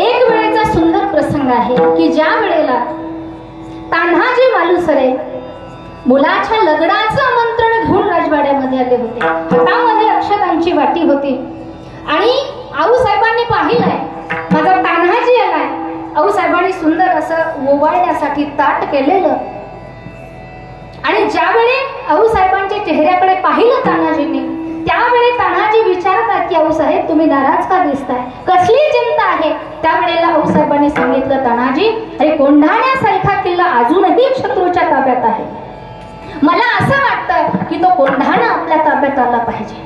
S1: एक वेळेचा सुंदर प्रसंग आहे की ज्या वेळेला तान्हाजी मालुसरे मुलाच्या लग्नाचं आमंत्रण घेऊन राजवाड्यामध्ये आले होते। हातामध्ये अक्षतांची वाटी होती आणि आऊसाहेबांनी पाहिलंय माझा तान्हाजी आलाय। आऊसाहेबांनी सुंदर असं ओवाळण्यासाठी ताट केलेलं आणि ज्यावेळी आऊसाहेबांच्या चेहऱ्याकडे पाहिलं तान्हाजींनी त्यावेळी तान्हाजी विचारतात की आऊसाहेब तुम्ही नाराज का दिसताय, कसली चिंता आहे? त्यावेळेला आऊसाहेबांनी सांगितलं तान्हाजी अरे कोंढाण्यासारखा किल्ला अजूनही शत्रूच्या ताब्यात आहे, मला असं वाटतं की तो कोंढाणा आपल्या ताब्यात आला पाहिजे।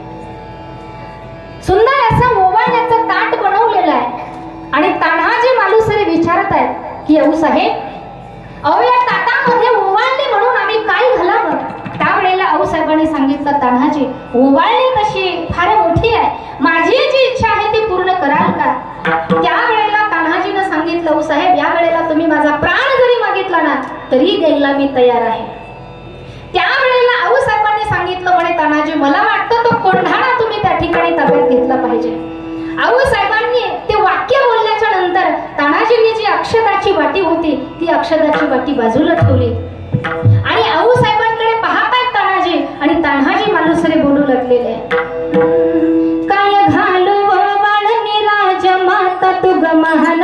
S1: सुंदर असं ओवाळण्याचं ताट बनवलेलं आहे आणि तान्हाजी मालुसरे विचारत आहेत की आऊसाहेब अहो या ताटामध्ये ओवाळणी म्हणून आम्ही काय घालावं? त्यावेळेला आऊसाहेबांनी सांगितलं तान्हाजी ओवाळणी तशी फार मोठी आहे, माझी जी इच्छा आहे ती पूर्ण कराल का? त्यावेळेला तान्हाजीनं सांगितलं आऊसाहेब या वेळेला तुम्ही माझा प्राण जरी मागितला ना तरी द्यायला मी तयार आहे। त्यावेळेला आऊसाहेबांनी सांगितलं म्हणे तान्हाजी मला वाटतं तो कोंढाणा तुम्ही त्या ठिकाणी ताब्यात घेतला पाहिजे। आऊसाहेबांनी ते वाक्य बोलल्याच्या नंतर तान्हाजींनी जी अक्षताची वाटी होती ती अक्षताची वाटी बाजूला ठेवली आणि आऊसाहेबांकडे पाहतात तान्हाजी आणि तान्हाजी मालुसरे बोलू लागलेले काय घालू वाळणी राजमाता तू गमहन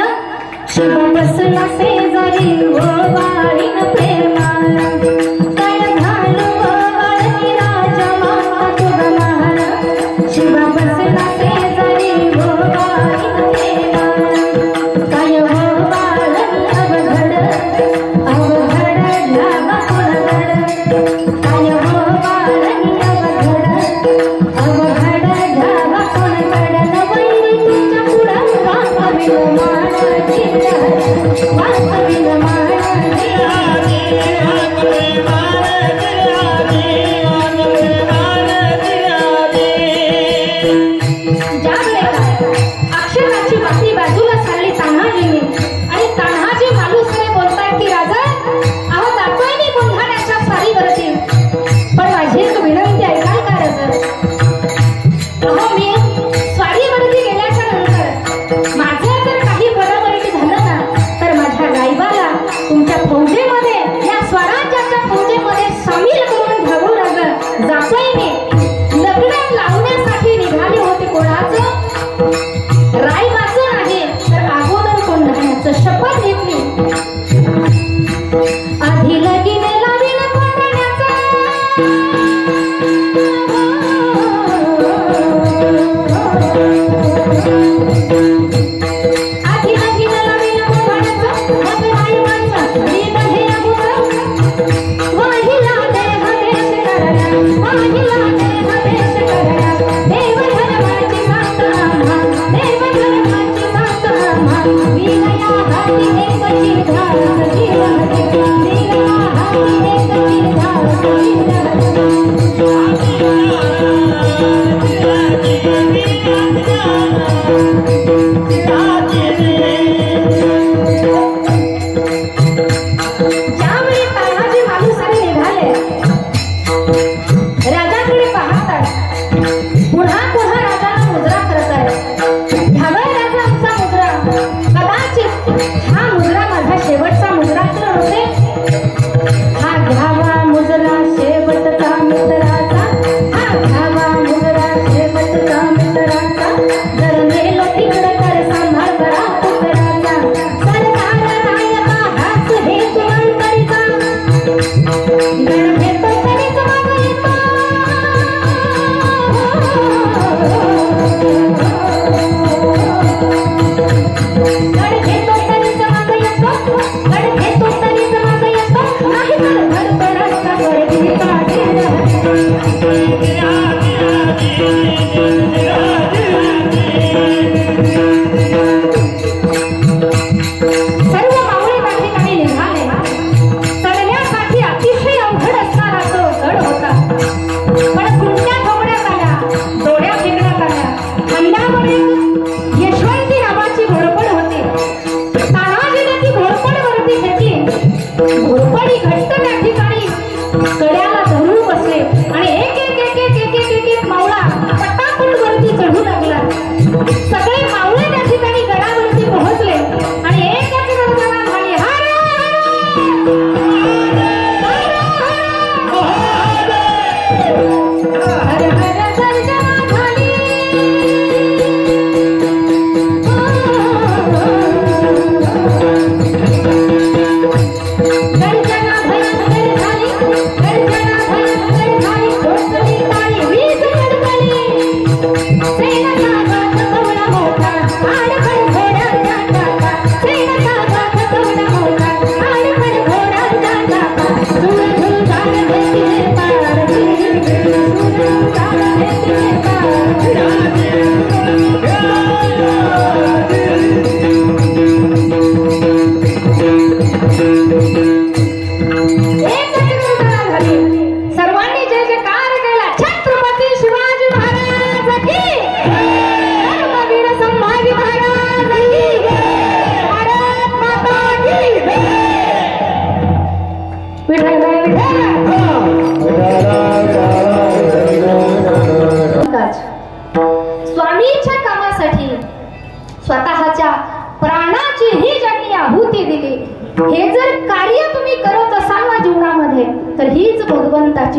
S1: शिव बसला शेजारी वाळीन प्रेमान काय घालू वाळणी राजमाता तू गमहन शिव बसला शेजारी वाळीन प्रेमान काय वाळण अवघड अवघड लागा कोणगड काय वाळण अवघड अवघड लागा कोणगड नवैरी तुझ्या पुढं वाहवी मानाची वाहवी मानाची अक्षराची वाटी बाजूला सारली तान्हाजींनी आणि तान्हाजी मालुसरे बोलतायत की राजा अहो जातोय मी कोंढाण्याच्या स्वारीवरती पण माझी एक विनंती ऐकाल का राजा? अहो मी स्वारीवरती गेल्याच्या नंतर माझं जर काही बरं वाईट झालं ना तर माझ्या गायबाला तुमच्या फौजेमध्ये या स्वराज्याच्या फौजेमध्ये सामील करून घ्यावं लागल। जातोय मी लग्न लावण्यासाठी निघाले होते कोणाचं रायबाचं नाही तर अगोदर कोंढाण्याचं शपथ घेतली आधी लगीन लावीन कोंढाण्याचं आधी लगीन लावीन कोंढाण्याचं मग रायबाचं रीत हे अगोदर वाहिला देह देश करण्या वाहिला देह देश करण्या देव धर्माची साथ आम्हा देव धर्माची साथ आम्हा विनया हाती एकची धार जीवन विनया हाती एकची धार ज्यावेळी तान्हाजी मालुसरे निघाले राजाकडे पाहतात पुन्हा पुन्हा राजाला मुजरा करतायत घ्यावा राजा आमचा मुजरा, कदाचित हा मुजरा माझा शेवटचा मुजरा तर नसेल, हा घ्यावा मुजरा शेवटचा मित्राचा, हा घ्यावा मुजरा शेवटचा मित्राचा, जर नेलो तिकडे तर सांभाळ करा पुत्राचा, सरकार नायका हाच हे तुमंतरीचा गण भेटतो तरीच माग येतो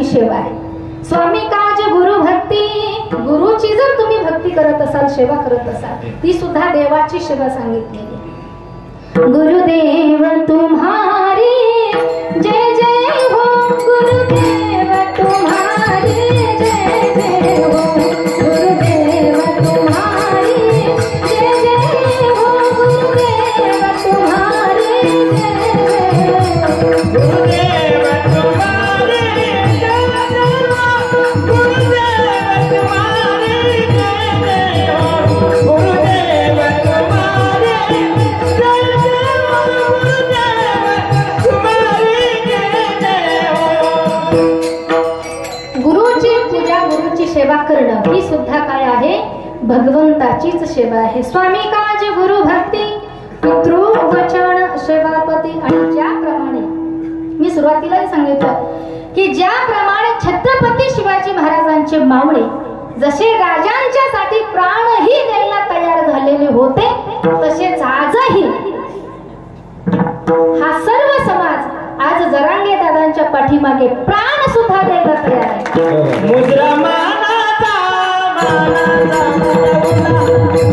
S1: सेवा आहे. स्वामी काज गुरु भक्ती, गुरुची जर तुम्ही भक्ती करत असाल, सेवा करत असाल, ती सुद्धा देवाची सेवा सांगितलेली आहे. गुरुदेव तुम्हारी जय जय हो, गुरुदेव तुम्हारी जय जय हो, गुरुदेव तुम्हारी जय जय हो, गुरुदेव तुम्हारी जय जय हो,
S2: गुरुदेव तुम्हारे जय जय हो, गुरुदेव तुम्हारे जय जय हो, गुरुदेव तुम्हारे जय जय हो, गुरुदेव तुम्हारे जय जय हो.
S1: गुरुची पूजा, गुरुची सेवा करणं ही सुद्धा काय आहे? भगवंताचीच सेवा आहे. स्वामी काज गुरु भक्ती, पितृ वचन सेवापती. आणि ज्याप्रमाणे मी सुरुवातीला सांगितलं की ज्याप्रमाणे छत्रपती शिवाजी महाराजांचे मावळे जसे राजांच्यासाठी प्राणही द्यायला तयार झालेले होते, तसेच आजही हा सर्व समाज आज जरांगे दादांच्या पाठीमागे प्राण सुद्धा द्यायला तयार आहे.
S2: मुद्रा मानाचा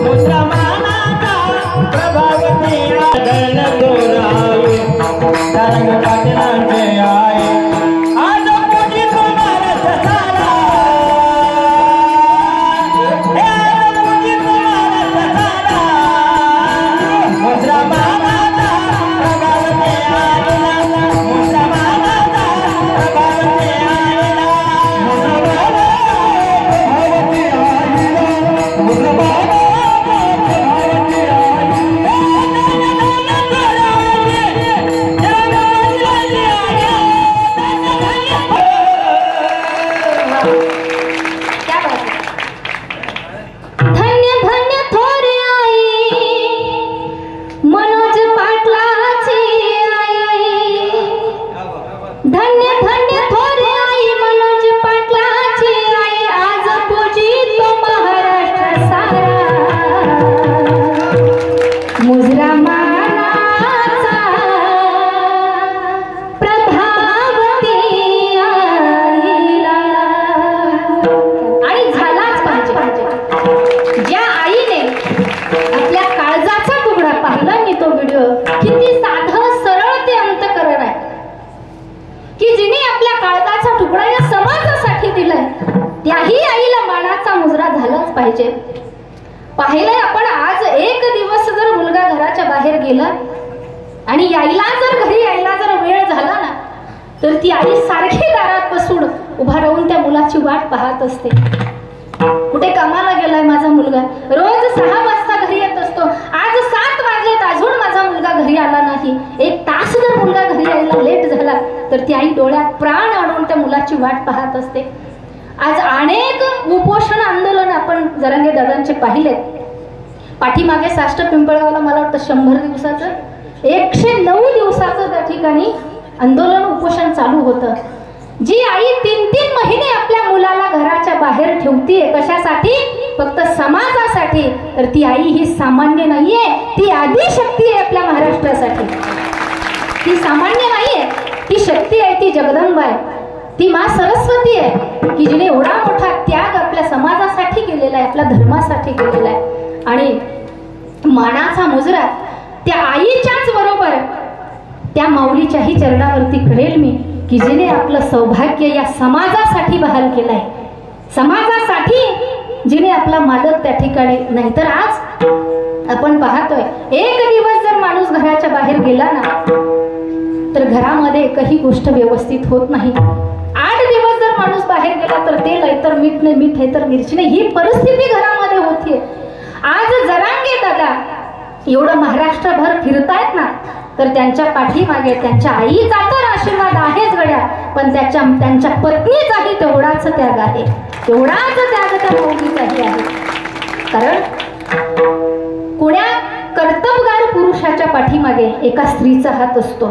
S2: मुद्रा मानाचा प्रभावती आदन तोरावे तरंग पाटलांचे आहे. आज पूजी तुम्हाला ससाला, हे पूजी तुम्हाला ससाला. मुद्रा मानाचा प्रभावती आदन, मुद्रा मानाचा प्रभावती आदन, मुद्रा
S1: क्या बात आहे. धन्य धन्य थोरे आई, मनोज पाटलाची आई. धन्य धन्य थोरे आई, मनोज पाटलाची आई. आज पूजितो महाराष्ट्र सारा, मुजरा मानाचा प्रभावती आईला. आणि झालाच पाहिजे. ज्या आईने आपल्या काळजाचा तुकडा पाहिला मी तो व्हिडिओ, किती साधं सरळ ते अंतकरण आहे, की जिने आपल्या काळजाचा तुकडा या समाजासाठी दिलाय, त्याही आईला मानाचा मुजरा झालाच पाहिजे. पाहिलंय आपण, आज एक दिवस जर मुलगा घराच्या बाहेर गेला आणि घरी यायला जर वेळ झाला ना, तर ती आई सारखी दारात बसून उभा राहून त्या मुलाची वाट पाहत असते. कुठे कामाला गेलाय माझा मुलगा, रोज 6 वाजता घरी येत असतो, आज 7 वाजलेत अजून माझा मुलगा घरी आला नाही. 1 तास जर मुलगा घरी यायला लेट झाला तर ती आई डोळ्यात प्राण आणून त्या मुलाची वाट पाहत असते. आज अनेक उपोषण आंदोलन आपण जरांगे दादांचे पाहिलेत. पाठीमागे साष्ट पिंपळगावला मला वाटतं 100 दिवसाचं 109 दिवसाचं त्या ठिकाणी आंदोलन उपोषण चालू होतं. जी आई 3-3 महिने आपल्या मुलाला घराच्या बाहेर ठेवतीये, कशासाठी? फक्त समाजासाठी. तर ती आई ही सामान्य नाहीये, ती आदिशक्ती आहे आपल्या महाराष्ट्रासाठी. ती सामान्य नाहीये, ती शक्ती आहे, ती जगदंबा आहे, ती माँ सरस्वती आहे, की जिने एवढा मोठा त्याग आपल्या समाजासाठी केलेला आहे, आपल्या धर्मासाठी केलेला आहे. आणि मानाचा मुजरा त्या आईच्याच बरोबर त्या माऊलीच्याही चरणावरती करेल मी, की जिने आपलं सौभाग्य या समाजासाठी बहाल केलंय, समाजासाठी जिने आपला मालक त्या ठिकाणी. नाहीतर आज आपण पाहतोय, एक दिवस जर माणूस घराच्या बाहेर गेला ना, तर घरामध्ये एकही गोष्ट व्यवस्थित होत नाही. 8 दिवस जर माणूस बाहेर गेला तर तेल आहे तर मीठ नाही, मीठ आहे तर मिरची नाही, ही परिस्थिती घरामध्ये होतीये. आज जरांगे दादा एवढं महाराष्ट्रभर फिरतायत ना, तर त्यांच्या पाठीमागे त्यांच्या आईचा तर आशीर्वाद आहेच गड्या, पण त्यांच्या पत्नीचाही तेवढाच त्याग आहे, तेवढाच त्याग त्या माऊलीचाही आहे. कारण कुण्या कर्तबगार पुरुषाच्या पाठीमागे एका स्त्रीचा हात असतो,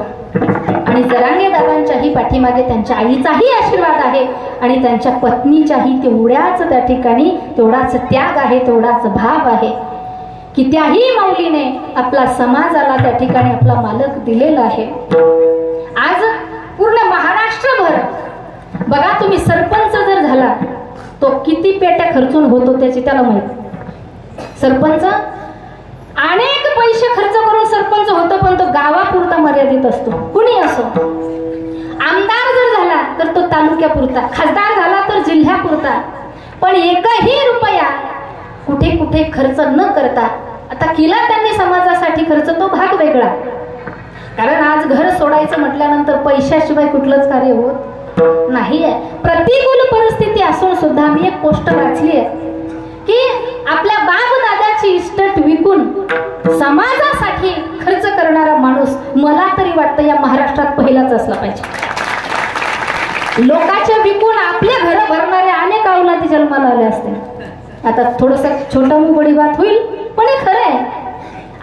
S1: आणि जरांगे दादांच्याही पाठीमागे त्यांच्या आईचाही आशीर्वाद आहे आणि त्यांच्या पत्नीच्याही तेवढ्याच त्या ठिकाणी तेवढाच त्याग आहे, तेवढाच भाव आहे, की त्याही माऊलीने आपला समाजाला त्या ठिकाणी आपला मालक दिलेला आहे. आज पूर्ण महाराष्ट्रभर बघा तुम्ही, सरपंच जर झाला तो किती पेट्या खर्चून होतो त्याची त्याला माहित. सरपंच अनेक पैसे खर्च करून सरपंच होतो, पण तो गावापुरता मर्यादित असतो, कुणी असो. आमदार जर झाला तर तो तालुक्यापुरता, खासदार झाला तर जिल्ह्यापुरता, पण एकही रुपया कुठे कुठे खर्च न करता आता केला त्यांनी समाजासाठी खर्च, तो भाग वेगळा. कारण आज घर सोडायचं म्हटल्यानंतर पैशाशिवाय कुठलंच कार्य होत नाहीये. प्रतिकूल परिस्थिती असून सुद्धा मी एक गोष्ट वाचली आहे की आपल्या बाप दादाची इस्टेट विकून समाजासाठी खर्च करणारा माणूस मला तरी वाटतं या महाराष्ट्रात पहिलाच असला पाहिजे. लोकांच्या विकून आपले घर भरणारे अनेक अवलादी जन्माला आले असते. आता थोडस छोटा मुबडी बात होईल, पण हे खरं आहे.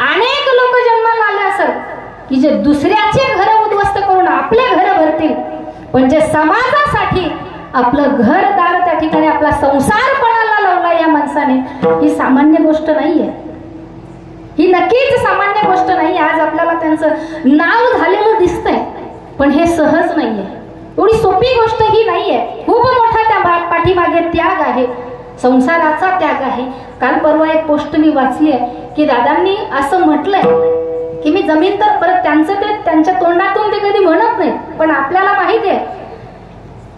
S1: अनेक लोक जन्माला आले असत की जे दुसऱ्याचे घर उद्ध्वस्त करून आपले घर भरतील, पण जे समाजासाठी आपलं घरदार त्या ठिकाणी आपला संसार पणाला लावला या माणसाने, ही सामान्य गोष्ट नाहीये. ही नक्कीच सामान्य गोष्ट नाही. आज आपल्याला त्यांचं नाव झालेलं दिसतंय, पण हे सहज नाहीये. एवढी सोपी गोष्ट ही नाहीये. खूप मोठा त्या पाठीमागे त्याग आहे, संसाराचा त्याग आहे. काल परवा एक पोस्ट मी वाचली आहे की दादांनी असं म्हटलंय की मी जमीन तर परत त्यांच्या तोंडातून ते कधी म्हणत नाही, पण आपल्याला माहिती आहे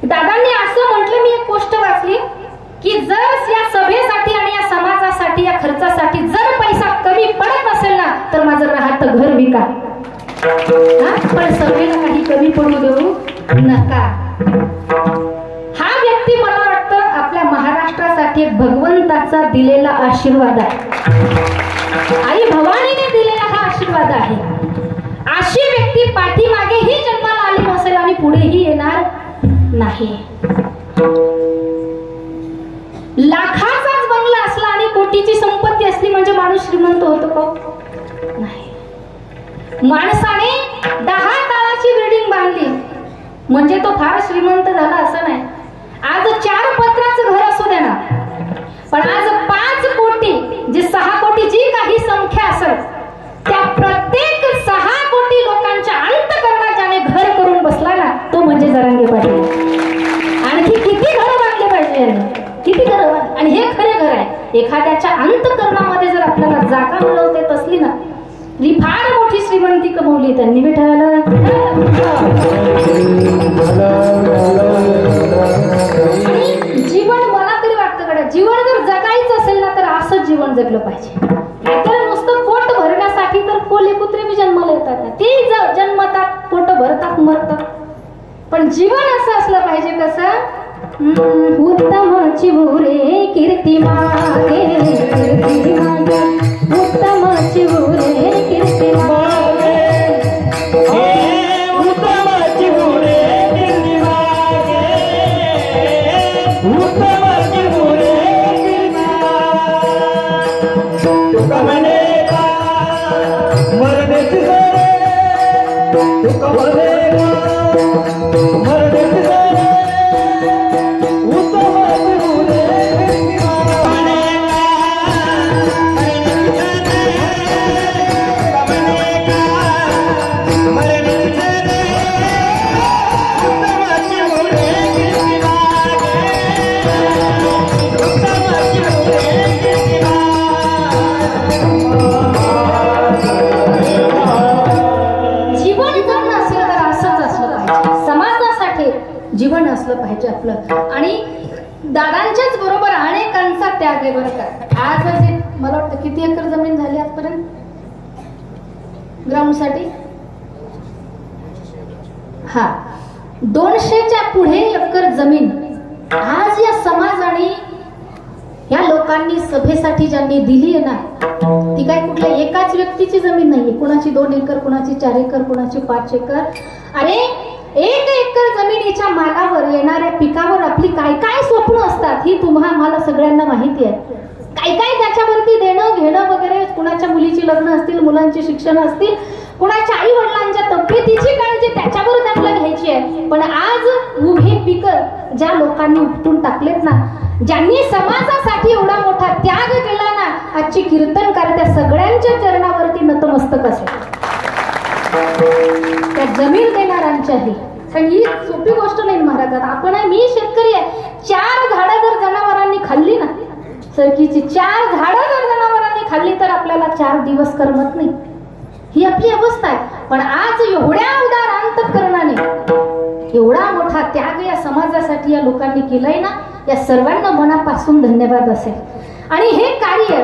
S1: दादांनी असं म्हटलं. मी एक पोस्ट वाचली की जर या सभेसाठी आणि या समाजासाठी या खर्चासाठी जर पैसा कमी पडत असेल ना तर माझं राहतं घर विका, पण सभेला काही कमी पडू देऊ नका. हा व्यक्ती मला वाटतं आपल्या महाराष्ट्रासाठी भगवंताचा दिलेला आशीर्वाद आहे, आई भवानीने दिलेला हा आशीर्वाद आहे. अशी व्यक्ती पाठीमागेही जन्माला आली नसेल आणि पुढेही येणार नाही. लाखाचाच बंगला असला आणि कोटीची संपत्ती असली म्हणजे माणूस श्रीमंत होतो का? नाही. माणसाने 10 ताळाची बिल्डिंग बांधली म्हणजे तो फार श्रीमंत झाला असं नाही. आज 4 पत्राचं घर असू दे ना, पण आज 5 कोटी जी 6 कोटी जी काही संख्या असेल त्या प्रत्येक 6 कोटी लोकांच्या अंतःकरणात ज्याने घर करून बसला ना तो म्हणजे जरांगे पाटील. आणखी किती घर बांधले पाहिजे, किती घर. आणि हे खरे घर आहे. एखाद्याच्या अंतःकरणामध्ये जर आपल्याला जागा मिळवता येत असली ना, ही फार मोठी श्रीमंती कमवली त्यांनी. विठ्ठलाला जीवन मला तरी वाटतं कडे जीवन जर जगायचं असेल ना तर असंच जीवन जगलं पाहिजे. नाहीतर नुसतं पोट भरण्यासाठी तर कोले कुत्रे बी जन्माला येतात ना, ते जन्मतात, पोट भरतात, मरतात. पण जीवन असं असलं पाहिजे कसं, उत्तम चिबुरे कीर्ती मागे, उत्तम चिबुरे कीर्ती मागे,
S2: उत्तम चिबुरे कीर्ती मागे, उत्तम चिबुरे कीर्ती मागे. तुका म्हणे का मरण्याची सरे, तुका म्हणे का मरण्याची सरे,
S1: जीवन असलं पाहिजे आपलं. आणि दादांच्याच बरोबर अनेकांचा त्याग आहे बरं का. आज मला वाटतं किती एकर जमीन झाली आजपर्यंत ग्राउंडसाठी? हा, 200च्या पुढे एकर जमीन आज या समाजाने या लोकांनी सभेसाठी ज्यांनी दिली आहे ना, ती काय कुठल्या एकाच व्यक्तीची जमीन नाहीये. कुणाची 2 एकर, कुणाची 4 एकर, कुणाची 5 एकर. अरे 1 एकर जमिनीच्या मालावर येणाऱ्या पिकावर आपली काय काय स्वप्न असतात ही तुम्हाला सगळ्यांना माहिती आहे. काय काय त्याच्यावरती देणं घेणं वगैरे, कुणाच्या मुलीची लग्न असतील, मुलांची शिक्षण असतील, कुणाच्या आई वडिलांच्या तब्येतीची काळजी त्याच्यावर त्यांना घ्यायची आहे. पण आज उभे पिकं ज्या लोकांनी उपटून टाकलेत ना, ज्यांनी समाजासाठी एवढा मोठा त्याग केला ना, आजची कीर्तनकार त्या सगळ्यांच्या चरणावरती नतमस्तक असेल, त्या जमीन देणाऱ्यांच्याही. कारण ही सोपी गोष्ट नाही महाराज. सांगायचं. आपण आहे, मी शेतकरी आहे, 4 झाडं जर जनावरांनी खाल्ली ना, सरकीची 4 झाडं जर जनावरांनी खाल्ली तर आपल्याला 4 दिवस करमत नाही. ही आपली अवस्था आहे. पण आज एवढ्या उदार अंतःकरणाने एवढा मोठा त्याग या समाजासाठी या लोकांनी केलंय ना, या सर्वांना मनापासून धन्यवाद असेल. आणि हे कार्य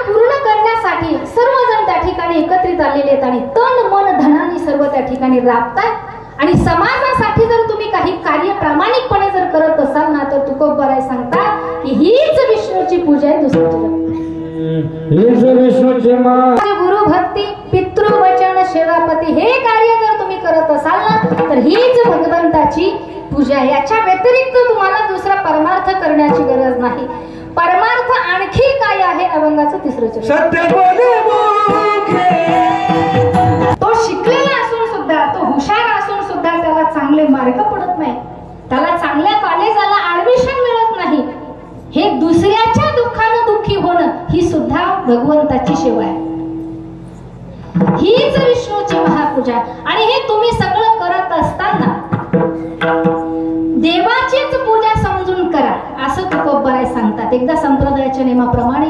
S1: पूर्ण करण्यासाठी सर्वजण त्या ठिकाणी एकत्रित आलेले आहेत आणि तन मन धनाने सर्व त्या ठिकाणी राबतात. आणि समाजासाठी जर तुम्ही काही कार्य प्रामाणिकपणे जर करत असाल ना, तर तुकोबराय सांगतात की हीच विष्णूची पूजा आहे, दुसरी
S2: विष्णूची
S1: गुरु भक्ती पितृवचन सेवापती हे कार्य जर तुम्ही करत असाल ना, तर हीच भगवंताची पूजा आहे. याच्या व्यतिरिक्त तुम्हाला दुसरा परमार्थ करण्याची गरज नाही. परमार्थ आणखी काय आहे? अभंगाचं 3रं चरण.
S2: सत्य बोले मुखे.
S1: तो शिकलेला असून सुद्धा, तो हुशार असून सुद्धा त्याला चांगले मार्ग पडत नाही, त्याला चांगल्या कॉलेजाला ऍडमिशन मिळत नाही. हे दुसऱ्याच्या दुःखानं दुःखी होणं ही सुद्धा भगवंताची सेवा आहे. हीच विष्णूची महापूजा. आणि हे तुम्ही सगळं करत असताना देवाचीच पूजा समजून करा, असं तुकोबराय सांगतात. एकदा संप्रदायाच्या नियमाप्रमाणे